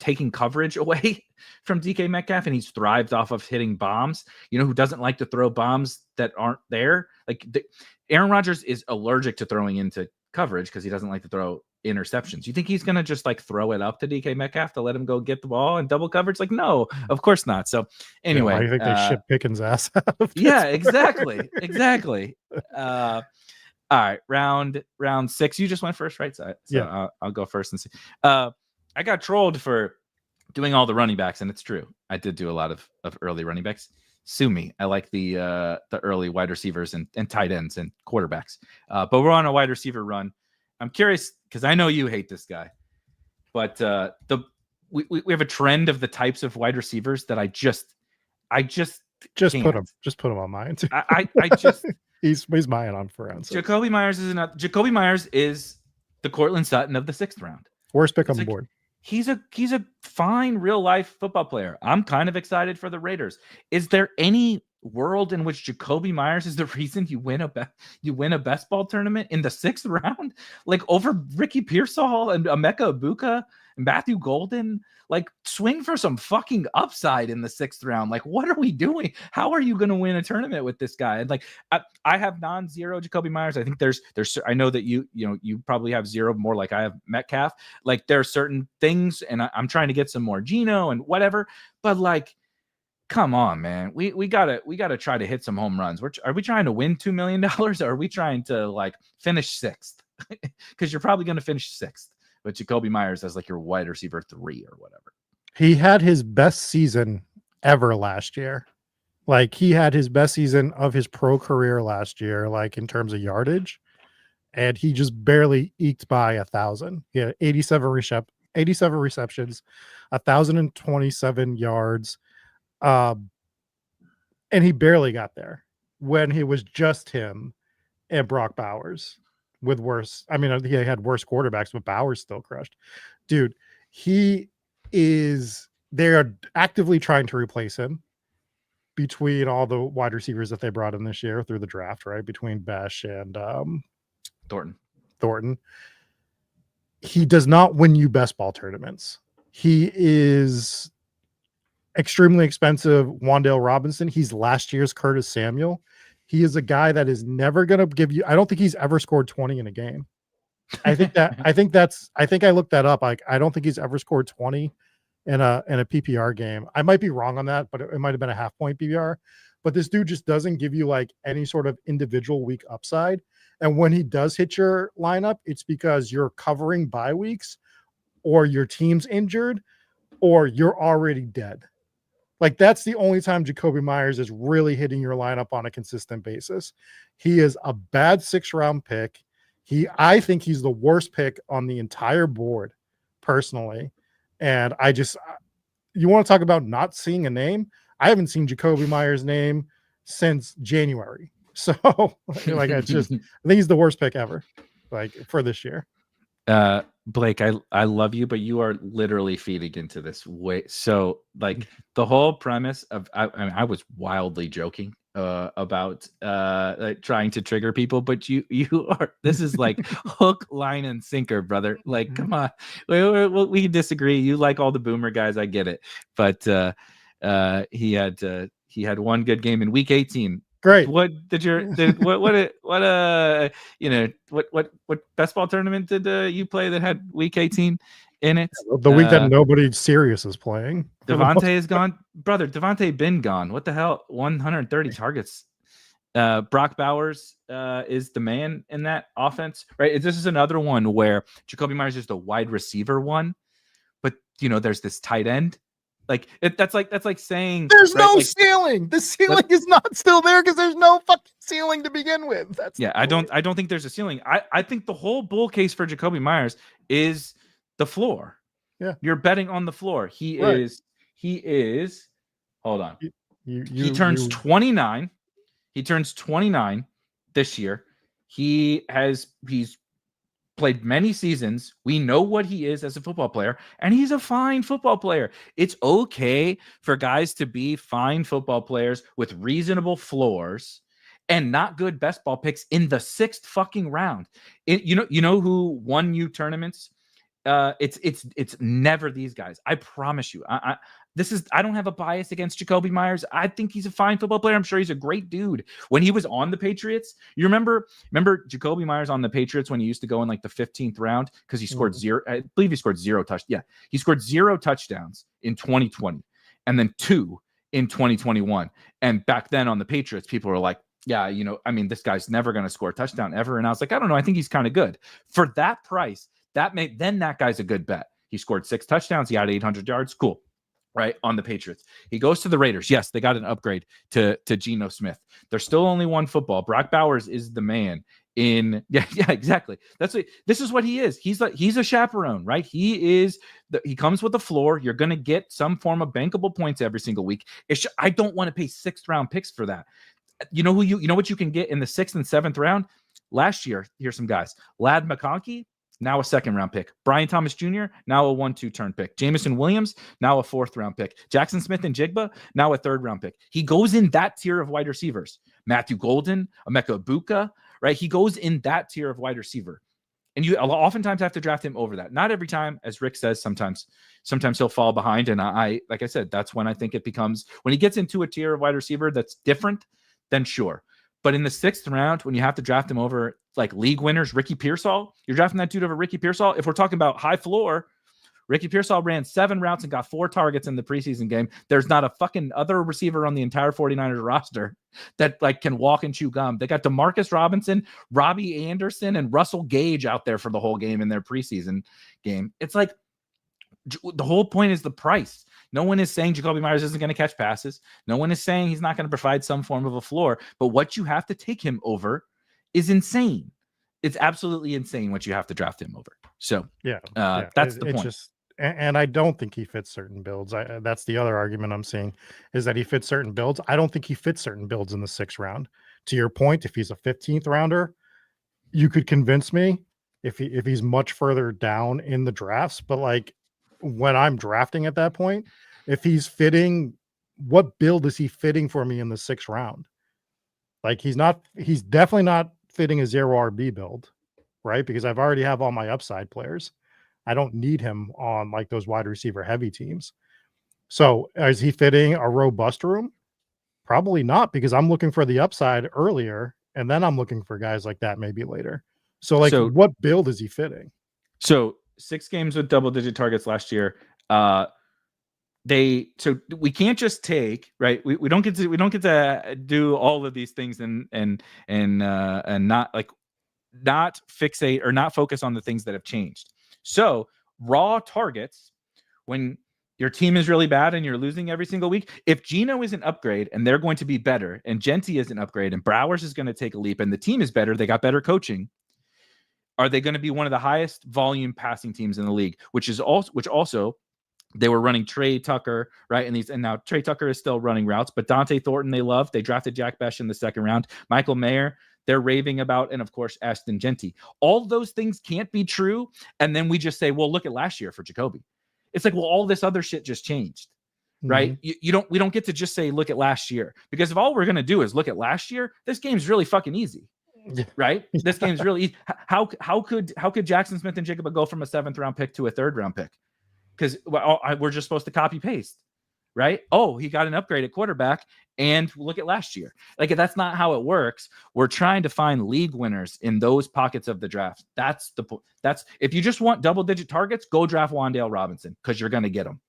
taking coverage away from DK Metcalf, and he's thrived off of hitting bombs. You know who doesn't like to throw bombs that aren't there? Like Aaron Rodgers is allergic to throwing into coverage because he doesn't like to throw interceptions. You think he's going to just like throw it up to DK Metcalf to let him go get the ball and double coverage? Like, no, of course not. So anyway, I think they ship Pickens' ass out of yeah, exactly. All right, round 6. You just went first, right? So yeah, I'll go first and see. I got trolled for doing all the running backs, and it's true. I did do a lot of early running backs. Sue me. I like the early wide receivers and tight ends and quarterbacks. But we're on a wide receiver run. I'm curious because I know you hate this guy, but we have a trend of the types of wide receivers that I just put him on mine too. I just he's mine on forensics. Jacoby Myers is the Cortland Sutton of the 6th round. Worst pick on the board. He's a fine real life football player. I'm kind of excited for the Raiders. Is there any world in which Jacoby Myers is the reason you win a best ball tournament in the 6th round, like over Ricky Pearsall and Emeka Ibuka and Matthew Golden? Like, swing for some fucking upside in the 6th round. Like, what are we doing? How are you going to win a tournament with this guy? And like, I have non-zero Jacoby Myers. I think there's I know that you probably have zero, more like I have Metcalf. Like, there are certain things, and I'm trying to get some more Geno and whatever. But like, come on, man. We gotta try to hit some home runs. Are we trying to win $2 million, or are we trying to like finish 6th? Because you're probably going to finish 6th. But Jacoby Myers as like your wide receiver 3 or whatever. He had his best season ever last year. Like he had his best season of his pro career last year, like in terms of yardage. And he just barely eked by 1,000. He had 87 receptions, 1,027 yards. And he barely got there when he was just him and Brock Bowers. With worse, I mean, he had worse quarterbacks, but Bowers still crushed. Dude, they're actively trying to replace him between all the wide receivers that they brought in this year through the draft, right? Between Besh and Thornton. He does not win you best ball tournaments. He is extremely expensive. Wan'Dale Robinson. He's last year's Curtis Samuel. He is a guy that is never going to give you. I don't think he's ever scored 20 in a game. I think I looked that up. Like, I don't think he's ever scored 20 in a PPR game. I might be wrong on that, but it might have been a half point PPR. But this dude just doesn't give you like any sort of individual week upside. And when he does hit your lineup, it's because you're covering bye weeks, or your team's injured, or you're already dead. Like, that's the only time Jacoby Myers is really hitting your lineup on a consistent basis. He is a bad 6th round pick. I think he's the worst pick on the entire board, personally. And you want to talk about not seeing a name? I haven't seen Jacoby Myers' name since January. So like, I think he's the worst pick ever, like, for this year. Blake, I love you, but you are literally feeding into this way. So like the whole premise of I was wildly joking about like trying to trigger people, but you are, this is like hook, line, and sinker, brother. Like, come on, we disagree. You like all the boomer guys, I get it, but he had one good game in week 18. Great. What best ball tournament did you play that had week 18 in it? The week that nobody serious is playing. Devontae is gone, brother. Devontae been gone. What the hell? 130 targets. Brock Bowers is the man in that offense, right? This is another one where Jacoby Myers is the wide receiver one, but there's this tight end. Like that's like saying there's no ceiling. The ceiling is not still there because there's no fucking ceiling to begin with. I don't think there's a ceiling. I think the whole bull case for Jacoby Myers is the floor. Yeah, you're betting on the floor. He is. Hold on. He turns 29. He turns 29 this year. He's played many seasons. We know what he is as a football player, and he's a fine football player. It's okay for guys to be fine football players with reasonable floors and not good best ball picks in the 6th fucking round. You know who won you tournaments? It's never these guys. I promise you. I don't have a bias against Jacoby Myers. I think he's a fine football player. I'm sure he's a great dude. When he was on the Patriots, you remember Jacoby Myers on the Patriots when he used to go in like the 15th round because he scored zero. I believe he scored 0 touchdowns. Yeah, he scored 0 touchdowns in 2020, and then 2 in 2021. And back then on the Patriots, people were like, "Yeah, this guy's never going to score a touchdown ever." And I was like, "I don't know. I think he's kind of good for that price." That guy's a good bet. He scored 6 touchdowns. He had 800 yards. Cool. Right, on the Patriots. He goes to the Raiders. Yes, they got an upgrade to Geno Smith. There's still only one football. Brock Bowers is the man in yeah, exactly. This is what he is. He's a chaperone, right? He comes with a floor. You're going to get some form of bankable points every single week. I don't want to pay 6th round picks for that. You know what you can get in the 6th and 7th round? Last year, here's some guys. Ladd McConkey, now a 2nd round pick. Brian Thomas Jr., now a 1-2 turn pick. Jamison Williams, now a 4th round pick. Jackson Smith and Jigba, now a 3rd round pick. He goes in that tier of wide receivers. Matthew Golden, Emeka Ibuka, right? He goes in that tier of wide receiver. And you oftentimes have to draft him over that. Not every time, as Rick says, sometimes he'll fall behind. And I like I said, that's when I think it becomes, when he gets into a tier of wide receiver that's different, then sure. But in the 6th round, when you have to draft him over like league winners, Ricky Pearsall, you're drafting that dude over Ricky Pearsall. If we're talking about high floor, Ricky Pearsall ran 7 routes and got 4 targets in the preseason game. There's not a fucking other receiver on the entire 49ers roster that like can walk and chew gum. They got Demarcus Robinson, Robbie Anderson, and Russell Gage out there for the whole game in their preseason game. It's like the whole point is the price. No one is saying Jacoby Myers isn't going to catch passes. No one is saying he's not going to provide some form of a floor. But what you have to take him over is insane. It's absolutely insane what you have to draft him over. So that's the point. And I don't think he fits certain builds. That's the other argument I'm seeing, is that he fits certain builds. I don't think he fits certain builds in the 6th round. To your point, if he's a 15th rounder, you could convince me if he's much further down in the drafts. But like when I'm drafting at that point, if he's fitting, what build is he fitting for me in the 6th round? Like he's definitely not fitting a 0 RB build, right? Because I've already have all my upside players. I don't need him on like those wide receiver heavy teams. So is he fitting a robust room? Probably not, because I'm looking for the upside earlier, and then I'm looking for guys like that maybe later. So what build is he fitting? So 6 games with double-digit targets last year. So we can't just take, right? We don't get to do all of these things and not fixate or not focus on the things that have changed. So raw targets, when your team is really bad and you're losing every single week, if Geno is an upgrade and they're going to be better, and Genty is an upgrade and Browers is going to take a leap and the team is better, they got better coaching, are they going to be one of the highest volume passing teams in the league, which also They were running Trey Tucker, right? And now Trey Tucker is still running routes, but Dante Thornton they love. They drafted Jack Besh in the second round. Michael Mayer, they're raving about, and of course, Ashton Genty. All those things can't be true. And then we just say, well, look at last year for Jacoby. It's like, well, all this other shit just changed, right? We don't get to just say, look at last year, because if all we're going to do is look at last year, this game's really fucking easy. Right? This game's really easy. How could Jackson Smith and Jigaba go from a 7th round pick to a 3rd round pick? Because we're just supposed to copy paste, right? Oh, he got an upgrade at quarterback, and look at last year. Like, that's not how it works. We're trying to find league winners in those pockets of the draft. That's if you just want double-digit targets, go draft Wan'Dale Robinson, because you're going to get them.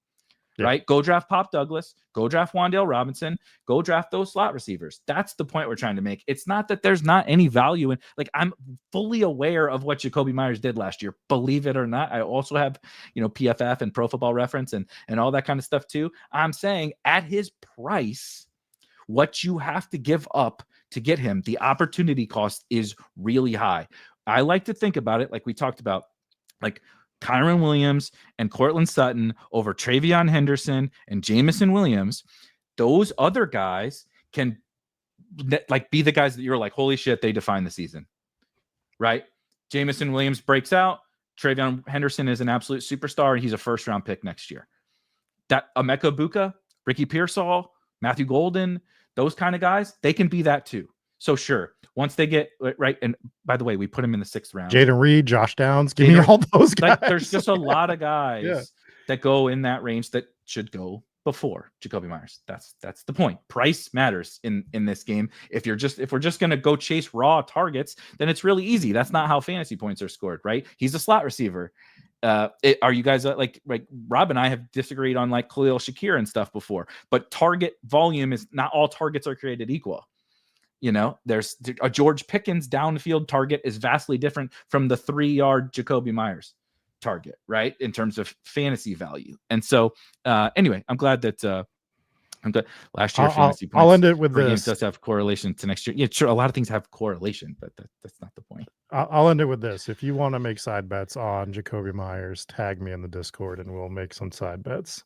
Yeah. Right? Go draft Pop Douglas. Go draft Wan'Dale Robinson. Go draft those slot receivers. That's the point we're trying to make. It's not that there's not any value in, like, I'm fully aware of what Jacoby Myers did last year. Believe it or not. I also have, PFF and Pro Football Reference and all that kind of stuff too. I'm saying at his price, what you have to give up to get him, the opportunity cost is really high. I like to think about it like we talked about, like Kyron Williams and Cortland Sutton over Travion Henderson and Jamison Williams. Those other guys can like be the guys that you're like, holy shit, they define the season, right? Jamison Williams breaks out. Travion Henderson is an absolute superstar, and he's a 1st round pick next year. That Emeka Buka, Ricky Pearsall, Matthew Golden, those kind of guys, they can be that too. So sure, once they get right, and by the way, we put him in the 6th round. Jaden Reed, Josh Downs, give me all those guys. Like, there's just a lot of guys that go in that range that should go before Jacoby Myers. That's the point. Price matters in this game. If we're just gonna go chase raw targets, then it's really easy. That's not how fantasy points are scored, right? He's a slot receiver. Are you guys like Rob and I have disagreed on like Khalil Shakir and stuff before, but target volume is not all targets are created equal. There's a George Pickens downfield target is vastly different from the 3-yard Jacoby Myers target, right? In terms of fantasy value. And so, anyway, I'm glad that last year fantasy points. I'll end it with this. Does have correlation to next year. Yeah, sure. A lot of things have correlation, but that's not the point. I'll end it with this. If you want to make side bets on Jacoby Myers, tag me in the Discord and we'll make some side bets.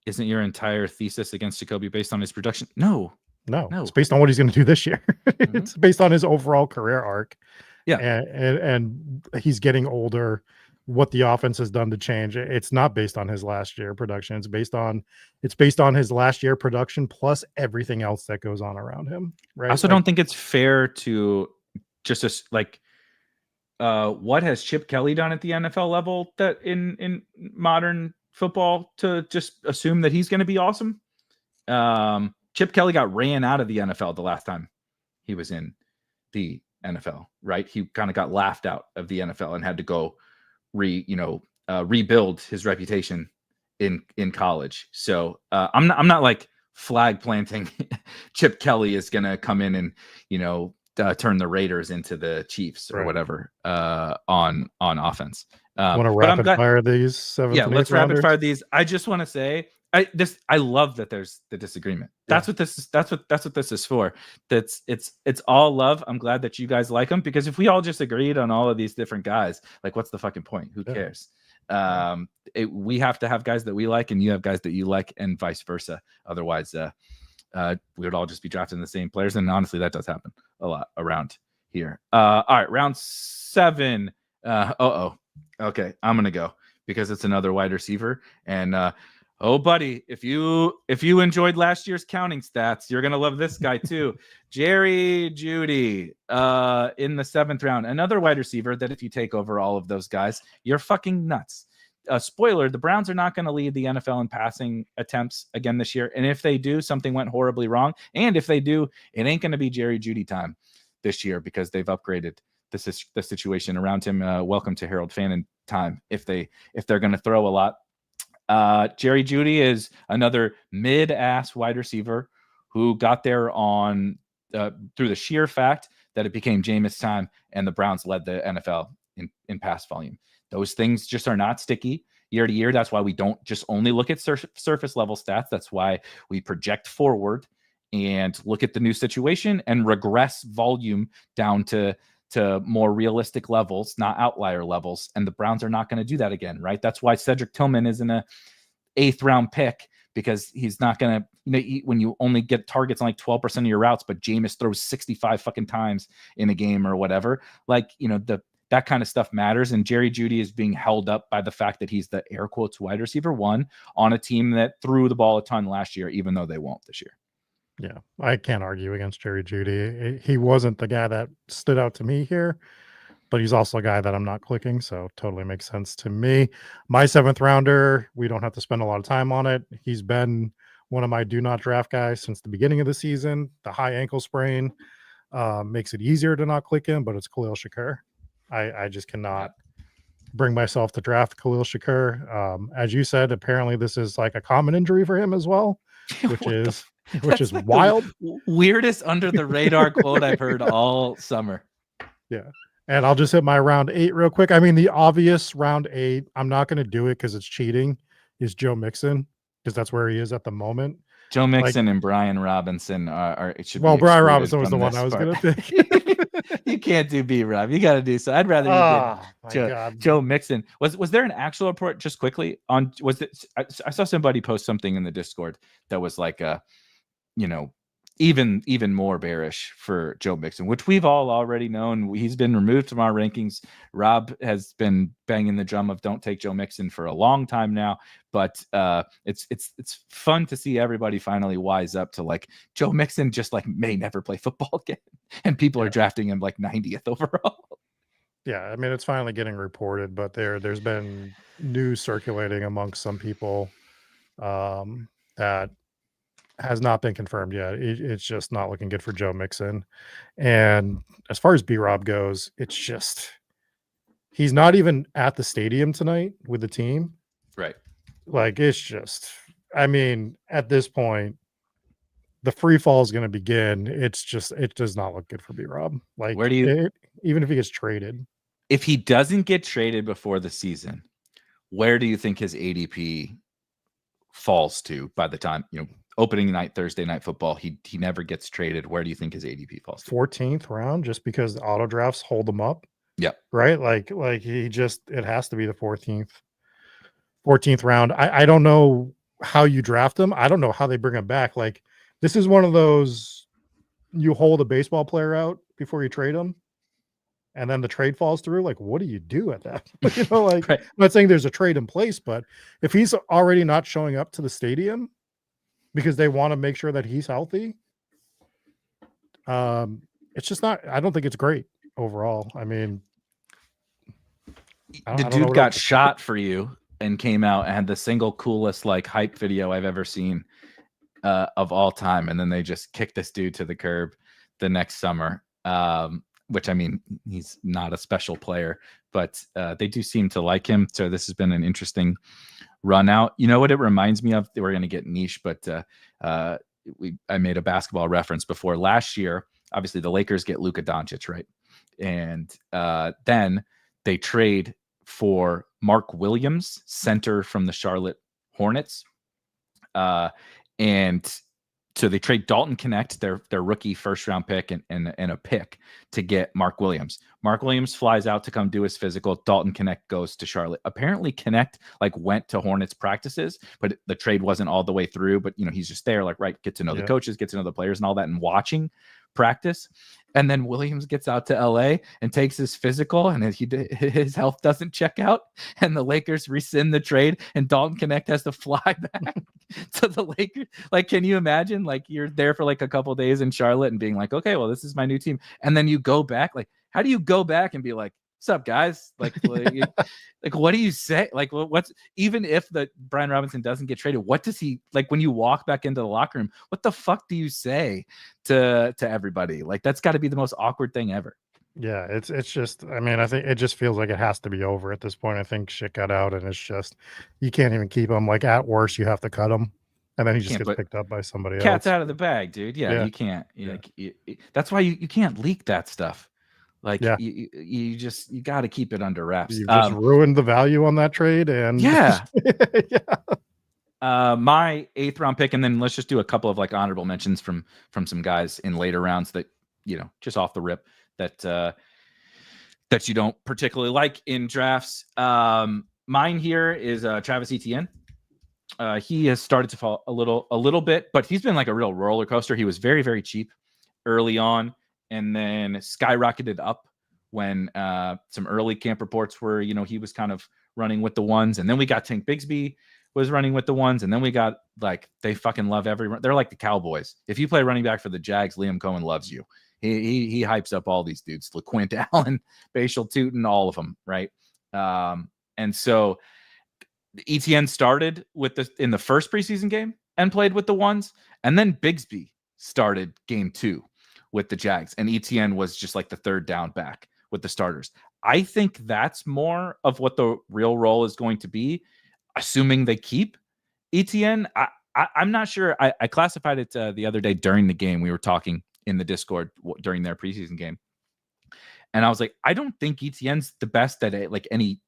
Isn't your entire thesis against Jacoby based on his production? No. It's based on what he's going to do this year. It's based on his overall career arc. Yeah. And he's getting older. What the offense has done to change. It's not based on his last year production. It's based on his last year production plus everything else that goes on around him. Right. I also don't think it's fair to just what has Chip Kelly done at the NFL level that in modern football to just assume that he's going to be awesome. Chip Kelly got ran out of the NFL the last time he was in the NFL, right? He kind of got laughed out of the NFL and had to go rebuild his reputation in college. So I'm not like flag planting. Chip Kelly is going to come in and, turn the Raiders into the Chiefs or whatever on offense. Want to rapid fire these 7th? Yeah, let's rapid fire these. I just want to say, I love that there's the disagreement. That's what this is. That's what this is for. It's all love. I'm glad that you guys like them, because if we all just agreed on all of these different guys, like, what's the fucking point? Who cares? We have to have guys that we like, and you have guys that you like, and vice versa. Otherwise, we would all just be drafting the same players. And honestly, that does happen a lot around here. All right, round 7. Okay, I'm gonna go because it's another wide receiver, and oh, buddy, if you enjoyed last year's counting stats, you're gonna love this guy too. Jerry Jeudy in the 7th round, another wide receiver that if you take over all of those guys, you're fucking nuts. Spoiler, the Browns are not going to lead the NFL in passing attempts again this year. And if they do, something went horribly wrong. And if they do, it ain't going to be Jerry Jeudy time this year, because they've upgraded the situation around him. Welcome to Harold Fannin time if they're going to throw a lot. Jerry Jeudy is another mid-ass wide receiver who got there on through the sheer fact that it became Jameis time and the Browns led the NFL in pass volume. Those things just are not sticky year to year. That's why we don't just only look at surface level stats. That's why we project forward and look at the new situation and regress volume down to more realistic levels, not outlier levels. And the Browns are not going to do that again, right? That's why Cedric Tillman is in a 8th round pick because he's not going to, when you only get targets on like 12% of your routes, but Jameis throws 65 fucking times in a game or whatever, like, that kind of stuff matters. And Jerry Jeudy is being held up by the fact that he's the air quotes wide receiver 1 on a team that threw the ball a ton last year, even though they won't this year. Yeah, I can't argue against Jerry Jeudy. He wasn't the guy that stood out to me here, but he's also a guy that I'm not clicking, so totally makes sense to me. My 7th rounder, we don't have to spend a lot of time on it. He's been one of my do not draft guys since the beginning of the season. The high ankle sprain makes it easier to not click him, but it's Khalil Shakur. I just cannot bring myself to draft Khalil Shakur. As you said, apparently this is like a common injury for him as well, which is like wild. Weirdest under the radar quote I've heard all summer. Yeah. And I'll just hit my round 8 real quick. I mean, the obvious round 8, I'm not going to do it because it's cheating, is Joe Mixon, because that's where he is at the moment. Joe Mixon and Brian Robinson are it should well, be Brian Robinson was the one I was going to pick. You can't do B-Rob. You got to do so. I'd rather you did Joe Mixon. Was there an actual report just quickly on, I saw somebody post something in the Discord that was like even more bearish for Joe Mixon, which we've all already known. He's been removed from our rankings. Rob has been banging the drum of don't take Joe Mixon for a long time now, but it's fun to see everybody finally wise up to like Joe Mixon just like may never play football again, and people are drafting him like 90th overall. Yeah, I mean, it's finally getting reported, but there's been news circulating amongst some people that has not been confirmed yet. It's just not looking good for Joe Mixon. And as far as B-Rob goes, it's just he's not even at the stadium tonight with the team. Right. Like, it's just, I mean, at this point, the free fall is going to begin. It's just, it does not look good for B-Rob. Like, where do you, even if he gets traded, if he doesn't get traded before the season, where do you think his ADP falls to by the time, opening night, Thursday night football, he never gets traded? Where do you think his ADP falls to? 14th round, just because the auto drafts hold him up. Yeah. Right. Like it has to be the 14th round. I don't know how you draft him. I don't know how they bring him back. Like, this is one of those, you hold a baseball player out before you trade him, and then the trade falls through. Like, what do you do at that? Like, right. I'm not saying there's a trade in place, but if he's already not showing up to the stadium because they want to make sure that he's healthy, it's just not, I don't think it's great overall. I mean, the dude got shot for you and came out and had the single coolest like hype video I've ever seen of all time, and then they just kicked this dude to the curb the next summer, which, I mean, he's not a special player, but they do seem to like him. So this has been an interesting run out. You know what it reminds me of? We're going to get niche, but I made a basketball reference before. Last year, obviously the Lakers get Luka Doncic, right? And then they trade for Mark Williams, center from the Charlotte Hornets. And so they trade Dalton Connect, their rookie first-round pick, and a pick to get Mark Williams. Mark Williams flies out to come do his physical. Dalton Connect goes to Charlotte. Apparently, Connect went to Hornets practices, but the trade wasn't all the way through. But he's just there, get to know the coaches, get to know the players, and all that, and watching practice. And then Williams gets out to LA and takes his physical, and his health doesn't check out, and the Lakers rescind the trade, and Dalton Connect has to fly back to the Lakers. Can you imagine? You're there for a couple of days in Charlotte and being like, okay, well, this is my new team, and then you go back. How do you go back and be like, what's up, guys? What do you say? What's, even if the Brian Robinson doesn't get traded, what does he, when you walk back into the locker room, what the fuck do you say to everybody? That's got to be the most awkward thing ever. Yeah, it's just, I mean, I think it just feels like it has to be over at this point. I think shit got out, and it's just, you can't even keep him. At worst, you have to cut him, and then he just gets picked up by somebody else. Cat's out of the bag, dude. Yeah. You can't. That's why you can't leak that stuff. You got to keep it under wraps. You just ruined the value on that trade, and yeah. My 8th round pick, and then let's just do a couple of honorable mentions from some guys in later rounds that just off the rip that you don't particularly like in drafts. Mine here is Travis Etienne. he has started to fall a little bit, but he's been like a real roller coaster. He was very, very cheap early on, and then skyrocketed up when some early camp reports were, he was kind of running with the ones, and then we got Tank Bigsby was running with the ones, and then we got they fucking love everyone. They're like the Cowboys. If you play running back for the Jags, Liam Cohen loves you. He hypes up all these dudes, LaQuint Allen, Bashal Tootin, all of them, right? And so ETN started in the first preseason game and played with the ones, and then Bigsby started game 2 with the Jags, and ETN was just like the third down back with the starters. I think that's more of what the real role is going to be, assuming they keep ETN. I'm not sure. I classified it the other day during the game. We were talking in the Discord during their preseason game, and I was like, I don't think ETN's the best at it, like any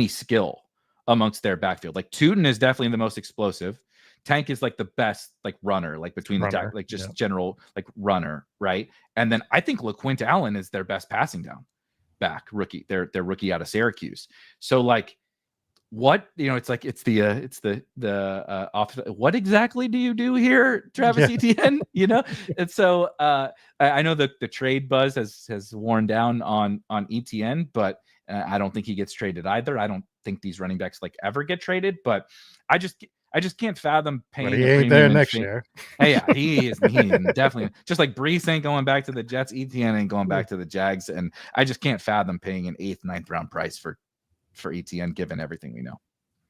skill amongst their backfield. Like Tootin is definitely the most explosive. Tank is like the best like runner, like between the like just general like runner, right? And then I think LaQuint Allen is their best passing down back rookie. They're rookie out of Syracuse. So like what, it's like it's the off, what exactly do you do here, Travis Etienne? And so I know that the trade buzz has worn down on Etienne, but I don't think he gets traded either. I don't think these running backs like ever get traded, but I just can't fathom paying. But he ain't there next year. Hey, yeah, he is definitely just like Brees ain't going back to the Jets. Etienne ain't going back to the Jags, and I just can't fathom paying an 8th, 9th round price for Etienne given everything we know.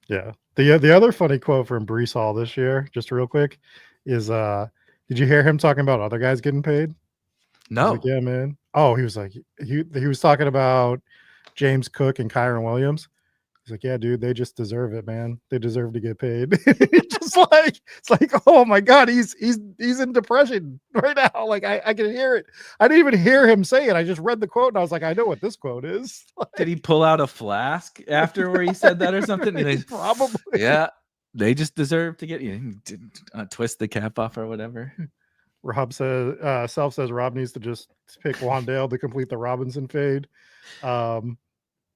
Yeah. The other funny quote from Brees Hall this year, just real quick, is did you hear him talking about other guys getting paid? No. Like, yeah, man. Oh, he was like he was talking about James Cook and Kyron Williams. He's like, yeah, dude, they just deserve it, man. They deserve to get paid. It's like, oh my God, he's in depression right now. Like I can hear it. I didn't even hear him say it. I just read the quote and I was like, I know what this quote is. Like, did he pull out a flask after where he said that or something? Probably. Yeah, they just deserve to get twist the cap off or whatever. Rob says, Self says Rob needs to just pick Wandale to complete the Robinson fade.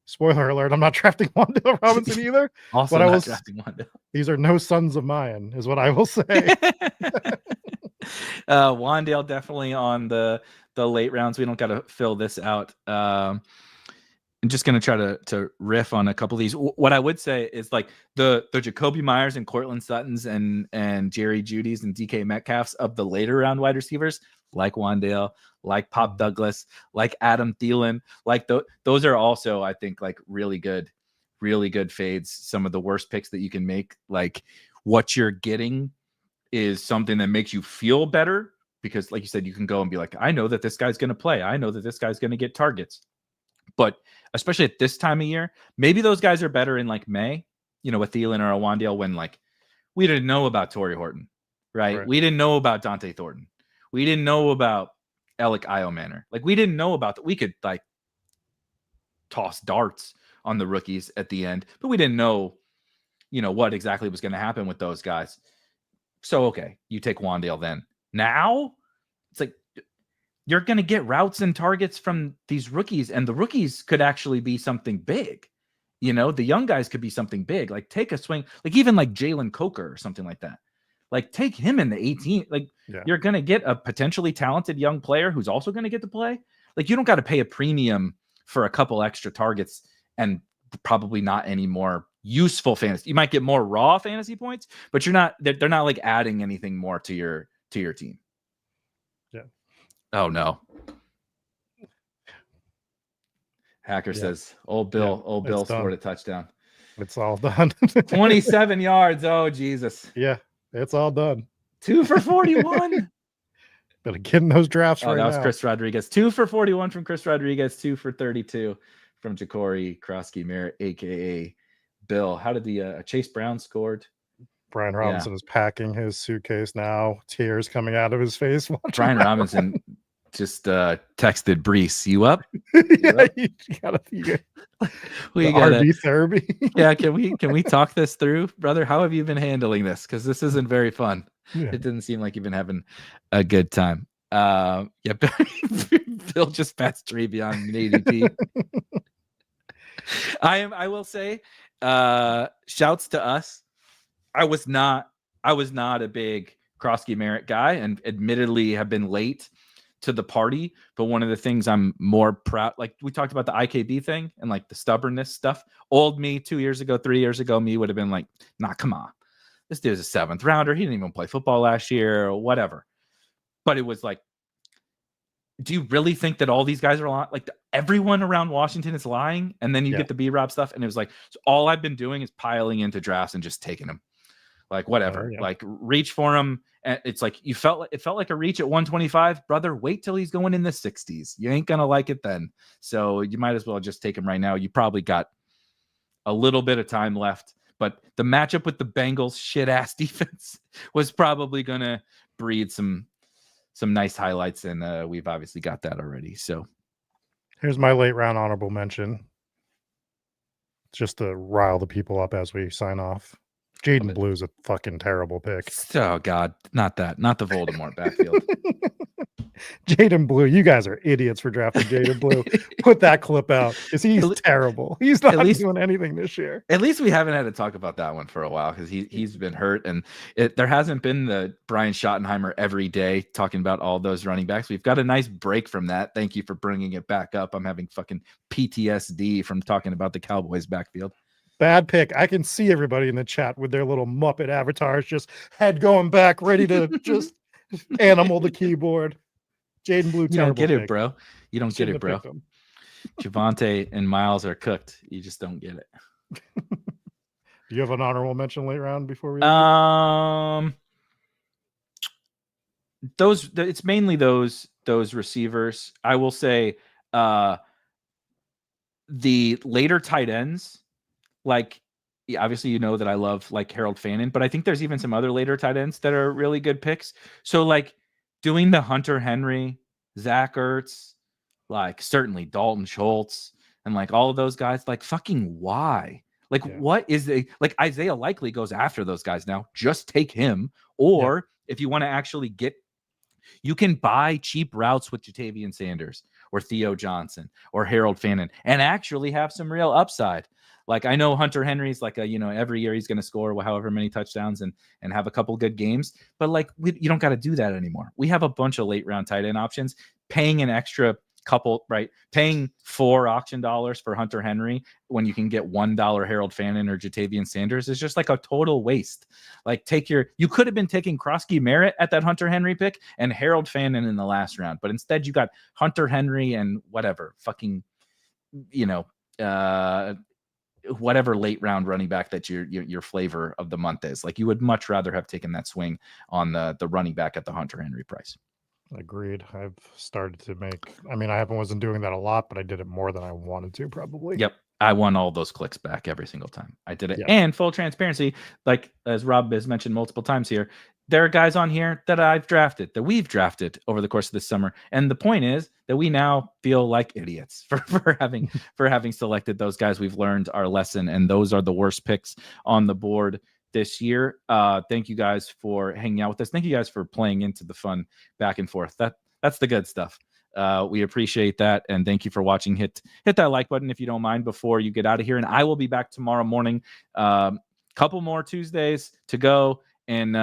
Spoiler alert, I'm not drafting Wandale Robinson either. Also not drafting Wandale. These are no sons of mine, is what I will say. Wandale definitely on the late rounds. We don't got to fill this out. I'm just going to try to riff on a couple of these. What I would say is like the Jacoby Myers and Cortland Suttons and Jerry Jeudy's and DK Metcalfs of the later round wide receivers, like Wandale, like Pop Douglas, like Adam Thielen, like those are also, I think, like really good fades. Some of the worst picks that you can make. Like what you're getting is something that makes you feel better because, like you said, you can go and be like, I know that this guy's going to play. I know that this guy's going to get targets. But especially at this time of year, maybe those guys are better in like May, with Thielen or a Wandale when like we didn't know about Torrey Horton, right? We didn't know about Dante Thornton. We didn't know about Alec Iomanner. Like we didn't know about that. We could like toss darts on the rookies at the end, but we didn't know, what exactly was going to happen with those guys. So, okay, you take Wandale then. Now it's like you're going to get routes and targets from these rookies, and the rookies could actually be something big. The young guys could be something big. Like take a swing, like even like Jalen Coker or something like that. Like take him in the 18. Like you're going to get a potentially talented young player who's also going to get to play. Like you don't got to pay a premium for a couple extra targets and probably not any more useful fantasy. You might get more raw fantasy points, but they're not like adding anything more to your team. Yeah. Oh no. Hacker says, old Bill scored a touchdown. It's all done. 27 yards. Oh, Jesus. Yeah, it's all done. 2 for 41. Better get in those drafts right now. That was Chris Rodriguez. 2 for 41 from Chris Rodriguez. 2 for 32 from Ja'Cory Krosky Merritt, a.k.a. Bill. How did the Chase Brown scored? Brian Robinson is packing his suitcase now. Tears coming out of his face. Brian Robinson just texted Brees, you up? Yeah, you gotta we got RD therapy. Yeah, can we talk this through, brother? How have you been handling this? Because this isn't very fun. Yeah. It didn't seem like you've been having a good time. Bill just passed Trevion in ADP. I will say, shouts to us. I was not a big Krosky Merritt guy, and admittedly have been late to the party. But one of the things I'm more proud, like we talked about the IKB thing and like the stubbornness stuff. Old me 2 years ago, 3 years ago, me would have been like, nah, come on. This dude's a 7th rounder. He didn't even play football last year or whatever. But it was like, do you really think that all these guys are lying? Like everyone around Washington is lying? And then you get the B-Rob stuff. And it was like, so all I've been doing is piling into drafts and just taking them. Like whatever, like reach for him. And it's like, it felt like a reach at 125, brother. Wait till he's going in the 60s. You ain't going to like it then. So you might as well just take him right now. You probably got a little bit of time left, but the matchup with the Bengals shit ass defense was probably going to breed some nice highlights. And we've obviously got that already. So here's my late round honorable mention. Just to rile the people up as we sign off. Jaden Blue's a fucking terrible pick. Oh God, not the Voldemort backfield. Jaden Blue, you guys are idiots for drafting Jaden Blue. Put that clip out because he's terrible. He's not doing anything this year. At least we haven't had to talk about that one for a while because he's been hurt, and there hasn't been the Brian Schottenheimer every day talking about all those running backs. We've got a nice break from that. Thank you for bringing it back up. I'm having fucking PTSD from talking about the Cowboys backfield. Bad pick. I can see everybody in the chat with their little Muppet avatars, just head going back, ready to just animal the keyboard. Jaden Blue, you don't get it, bro. You don't get it, bro. Javonte and Miles are cooked. You just don't get it. Do you have an honorable mention late round before we? It's mainly those receivers. I will say, the later tight ends. Like, obviously, you know that I love like Harold Fannin, but I think there's even some other later tight ends that are really good picks. So like doing the Hunter Henry, Zach Ertz, like certainly Dalton Schultz, and like all of those guys, like fucking why? Like what is like Isaiah Likely goes after those guys now. Just take him. Or if you want to actually you can buy cheap routes with Jatavian Sanders or Theo Johnson or Harold Fannin and actually have some real upside. Like I know Hunter Henry's like every year he's going to score however many touchdowns and have a couple good games, but like you don't got to do that anymore. We have a bunch of late round tight end options. Paying an extra couple, right? Paying $4 auction dollars for Hunter Henry when you can get $1 Harold Fannin or Jatavian Sanders is just like a total waste. Like you could have been taking Krosky Merritt at that Hunter Henry pick and Harold Fannin in the last round, but instead you got Hunter Henry and whatever fucking whatever late round running back that your flavor of the month is. Like you would much rather have taken that swing on the running back at the Hunter Henry price. Agreed. I've started to I wasn't doing that a lot, but I did it more than I wanted to probably. Yep. I won all those clicks back every single time I did it. Yep. And full transparency, like as Rob has mentioned multiple times here, there are guys on here that we've drafted over the course of this summer. And the point is that we now feel like idiots for having selected those guys. We've learned our lesson, and those are the worst picks on the board this year. Thank you guys for hanging out with us. Thank you guys for playing into the fun back and forth. That's the good stuff. We appreciate that. And thank you for watching. Hit that like button if you don't mind before you get out of here. And I will be back tomorrow morning. Couple more Tuesdays to go. And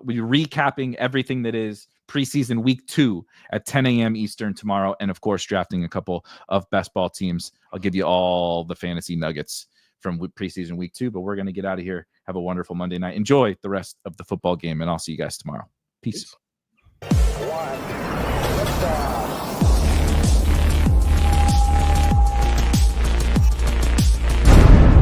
we're recapping everything that is preseason week 2 at 10 a.m. Eastern tomorrow. And of course, drafting a couple of best ball teams. I'll give you all the fantasy nuggets from preseason week 2, but we're going to get out of here. Have a wonderful Monday night. Enjoy the rest of the football game, and I'll see you guys tomorrow. Peace.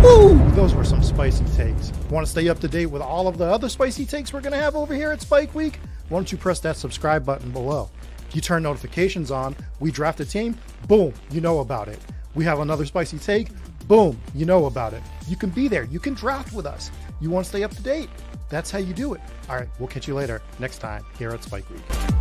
Woo! Those were some spicy takes. Want to stay up to date with all of the other spicy takes we're going to have over here at Spike Week? Why don't you press that subscribe button below? You turn notifications on, we draft a team, boom, you know about it. We have another spicy take, boom, you know about it. You can be there. You can draft with us. You want to stay up to date? That's how you do it. All right, we'll catch you later next time here at Spike Week.